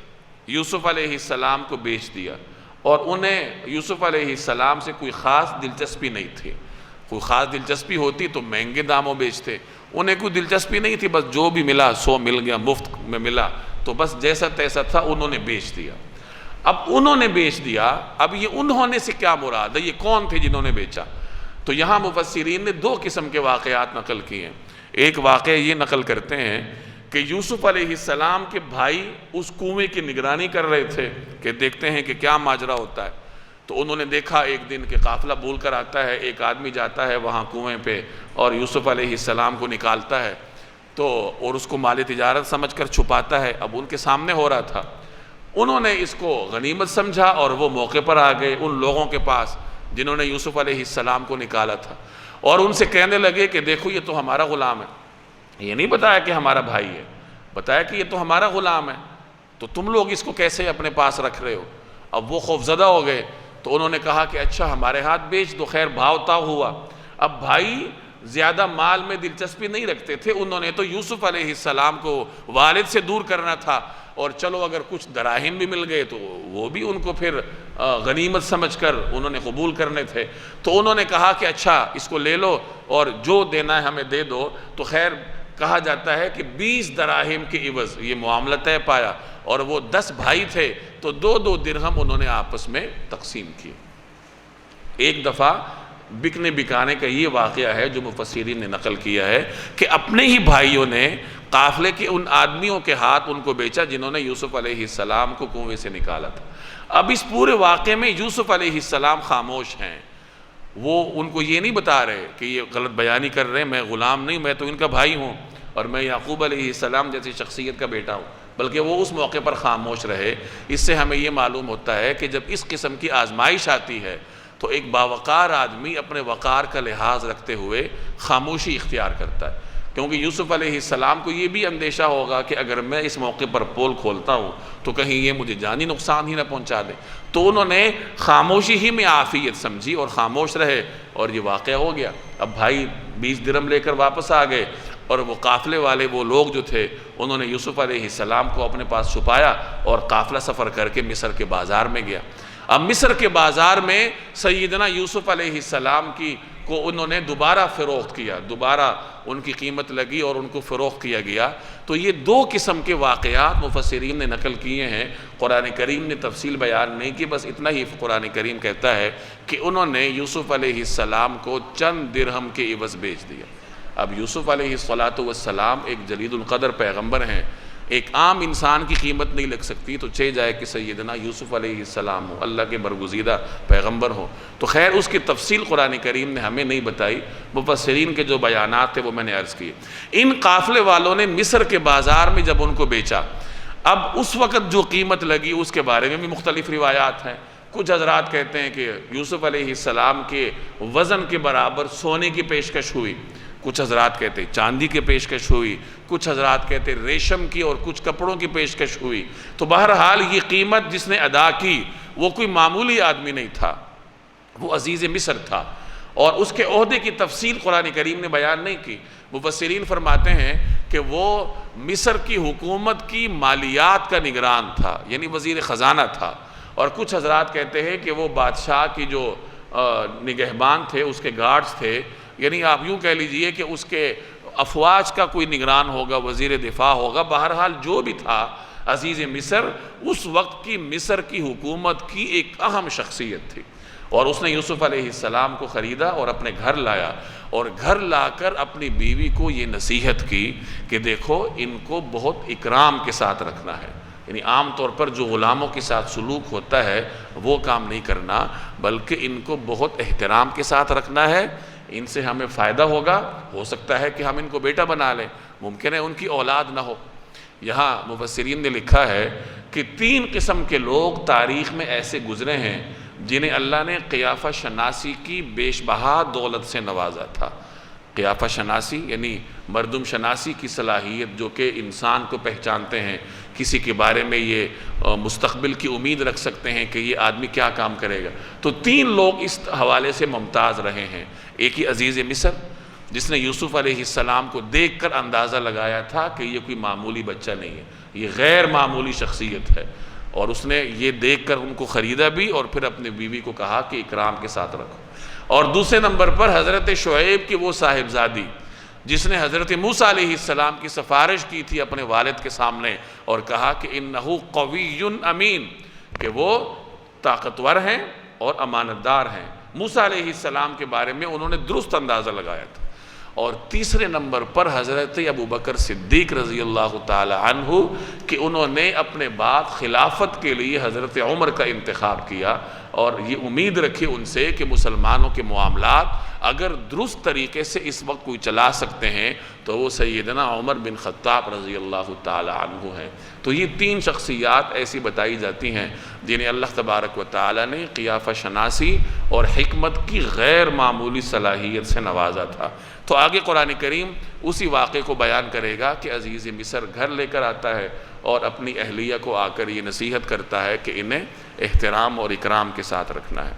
یوسف علیہ السلام کو بیچ دیا، اور انہیں یوسف علیہ السلام سے کوئی خاص دلچسپی نہیں تھی۔ کوئی خاص دلچسپی ہوتی تو مہنگے داموں بیچتے، انہیں کوئی دلچسپی نہیں تھی، بس جو بھی ملا 100 مل گیا، مفت میں ملا، تو بس جیسا تیسا تھا انہوں نے بیچ دیا۔ اب انہوں نے بیچ دیا، اب یہ انہوں نے سے کیا مراد ہے؟ یہ کون تھے جنہوں نے بیچا؟ تو یہاں مفسرین نے 2 قسم کے واقعات نقل کیے ہیں۔ ایک واقعہ یہ نقل کرتے ہیں کہ یوسف علیہ السلام کے بھائی اس کنویں کی نگرانی کر رہے تھے کہ دیکھتے ہیں کہ کیا ماجرا ہوتا ہے۔ تو انہوں نے دیکھا ایک دن کہ قافلہ بول کر آتا ہے، ایک آدمی جاتا ہے وہاں کنویں پہ اور یوسف علیہ السلام کو نکالتا ہے، تو اور اس کو مال تجارت سمجھ کر چھپاتا ہے۔ اب ان کے سامنے ہو رہا تھا، انہوں نے اس کو غنیمت سمجھا اور وہ موقع پر آ گئے ان لوگوں کے پاس جنہوں نے یوسف علیہ السلام کو نکالا تھا، اور ان سے کہنے لگے کہ دیکھو یہ تو ہمارا غلام ہے، یہ نہیں بتایا کہ ہمارا بھائی ہے، بتایا کہ یہ تو ہمارا غلام ہے، تو تم لوگ اس کو کیسے اپنے پاس رکھ رہے ہو؟ اب وہ خوفزدہ ہو گئے، تو انہوں نے کہا کہ اچھا ہمارے ہاتھ بیچ دو۔ خیر بھاؤ تاؤ ہوا۔ اب بھائی زیادہ مال میں دلچسپی نہیں رکھتے تھے، انہوں نے تو یوسف علیہ السلام کو والد سے دور کرنا تھا، اور چلو اگر کچھ دراہم بھی مل گئے تو وہ بھی ان کو پھر غنیمت سمجھ کر انہوں نے قبول کرنے تھے۔ تو انہوں نے کہا کہ اچھا اس کو لے لو اور جو دینا ہے ہمیں دے دو۔ تو خیر کہا جاتا ہے کہ 20 دراہم کے عوض یہ معاملہ طے پایا، اور وہ 10 بھائی تھے تو 2 درہم انہوں نے آپس میں تقسیم کیے۔ ایک دفعہ بکنے بکانے کا یہ واقعہ ہے جو مفسرین نے نقل کیا ہے کہ اپنے ہی بھائیوں نے قافلے کے ان آدمیوں کے ہاتھ ان کو بیچا جنہوں نے یوسف علیہ السلام کو کنویں سے نکالا تھا۔ اب اس پورے واقعے میں یوسف علیہ السلام خاموش ہیں، وہ ان کو یہ نہیں بتا رہے کہ یہ غلط بیانی کر رہے ہیں، میں غلام نہیں، میں تو ان کا بھائی ہوں اور میں یعقوب علیہ السلام جیسی شخصیت کا بیٹا ہوں، بلکہ وہ اس موقع پر خاموش رہے۔ اس سے ہمیں یہ معلوم ہوتا ہے کہ جب اس قسم کی آزمائش آتی ہے تو ایک باوقار آدمی اپنے وقار کا لحاظ رکھتے ہوئے خاموشی اختیار کرتا ہے، کیونکہ یوسف علیہ السلام کو یہ بھی اندیشہ ہوگا کہ اگر میں اس موقع پر پول کھولتا ہوں تو کہیں یہ مجھے جانی نقصان ہی نہ پہنچا دے، تو انہوں نے خاموشی ہی میں عافیت سمجھی اور خاموش رہے، اور یہ واقعہ ہو گیا۔ اب بھائی 20 درہم لے کر واپس آ گئے، اور وہ قافلے والے وہ لوگ جو تھے انہوں نے یوسف علیہ السلام کو اپنے پاس چھپایا اور قافلہ سفر کر کے مصر کے بازار میں گیا۔ اب مصر کے بازار میں سیدنا یوسف علیہ السلام کو انہوں نے دوبارہ فروخت کیا، دوبارہ ان کی قیمت لگی اور ان کو فروخت کیا گیا۔ تو یہ دو قسم کے واقعات مفسرین نے نقل کیے ہیں، قرآن کریم نے تفصیل بیان نہیں کی، بس اتنا ہی قرآن کریم کہتا ہے کہ انہوں نے یوسف علیہ السلام کو چند درہم کے عوض بیچ دیا۔ اب یوسف علیہ السلام ایک جلیل القدر پیغمبر ہیں، ایک عام انسان کی قیمت نہیں لگ سکتی، تو چہ جائے کہ سیدنا یوسف علیہ السلام ہو، اللہ کے برگزیدہ پیغمبر ہو۔ تو خیر اس کی تفصیل قرآن کریم نے ہمیں نہیں بتائی، مفسرین کے جو بیانات تھے وہ میں نے عرض کیے۔ ان قافلے والوں نے مصر کے بازار میں جب ان کو بیچا، اب اس وقت جو قیمت لگی اس کے بارے میں بھی مختلف روایات ہیں۔ کچھ حضرات کہتے ہیں کہ یوسف علیہ السلام کے وزن کے برابر سونے کی پیشکش ہوئی، کچھ حضرات کہتے ہیں چاندی کی پیشکش ہوئی، کچھ حضرات کہتے ہیں ریشم کی اور کچھ کپڑوں کی پیشکش ہوئی۔ تو بہرحال یہ قیمت جس نے ادا کی وہ کوئی معمولی آدمی نہیں تھا، وہ عزیز مصر تھا، اور اس کے عہدے کی تفصیل قرآن کریم نے بیان نہیں کی۔ مفسرین فرماتے ہیں کہ وہ مصر کی حکومت کی مالیات کا نگران تھا، یعنی وزیر خزانہ تھا، اور کچھ حضرات کہتے ہیں کہ وہ بادشاہ کی جو نگہبان تھے، اس کے گارڈز تھے، یعنی آپ یوں کہہ لیجئے کہ اس کے افواج کا کوئی نگران ہوگا، وزیر دفاع ہوگا، بہرحال جو بھی تھا عزیز مصر اس وقت کی مصر کی حکومت کی ایک اہم شخصیت تھی، اور اس نے یوسف علیہ السلام کو خریدا اور اپنے گھر لایا، اور گھر لا کر اپنی بیوی کو یہ نصیحت کی کہ دیکھو ان کو بہت اکرام کے ساتھ رکھنا ہے، یعنی عام طور پر جو غلاموں کے ساتھ سلوک ہوتا ہے وہ کام نہیں کرنا، بلکہ ان کو بہت احترام کے ساتھ رکھنا ہے، ان سے ہمیں فائدہ ہوگا، ہو سکتا ہے کہ ہم ان کو بیٹا بنا لیں، ممکن ہے ان کی اولاد نہ ہو۔ یہاں مفسرین نے لکھا ہے کہ 3 قسم کے لوگ تاریخ میں ایسے گزرے ہیں جنہیں اللہ نے قیافہ شناسی کی بیش بہا دولت سے نوازا تھا۔ قیافہ شناسی یعنی مردم شناسی کی صلاحیت، جو کہ انسان کو پہچانتے ہیں، کسی کے بارے میں یہ مستقبل کی امید رکھ سکتے ہیں کہ یہ آدمی کیا کام کرے گا۔ تو 3 لوگ اس حوالے سے ممتاز رہے ہیں۔ ایک ہی عزیز مصر جس نے یوسف علیہ السلام کو دیکھ کر اندازہ لگایا تھا کہ یہ کوئی معمولی بچہ نہیں ہے، یہ غیر معمولی شخصیت ہے، اور اس نے یہ دیکھ کر ان کو خریدا بھی اور پھر اپنی بیوی کو کہا کہ اکرام کے ساتھ رکھو۔ اور دوسرے نمبر پر حضرت شعیب کی وہ صاحبزادی جس نے حضرت موسیٰ علیہ السلام کی سفارش کی تھی اپنے والد کے سامنے اور کہا کہ انہو قوی امین، کہ وہ طاقتور ہیں اور امانت دار ہیں۔ موسیٰ علیہ السلام کے بارے میں انہوں نے درست اندازہ لگایا تھا۔ اور تیسرے نمبر پر حضرت ابوبکر صدیق رضی اللہ تعالی عنہ کہ انہوں نے اپنے بعد خلافت کے لیے حضرت عمر کا انتخاب کیا، اور یہ امید رکھی ان سے کہ مسلمانوں کے معاملات اگر درست طریقے سے اس وقت کوئی چلا سکتے ہیں تو وہ سیدنا عمر بن خطاب رضی اللہ تعالی عنہ ہیں۔ تو یہ 3 شخصیات ایسی بتائی جاتی ہیں جنہیں اللہ تبارک و تعالی نے قیافہ شناسی اور حکمت کی غیر معمولی صلاحیت سے نوازا تھا۔ تو آگے قرآن کریم اسی واقعے کو بیان کرے گا کہ عزیز مصر گھر لے کر آتا ہے اور اپنی اہلیہ کو آ کر یہ نصیحت کرتا ہے کہ انہیں احترام اور اکرام کے ساتھ رکھنا ہے۔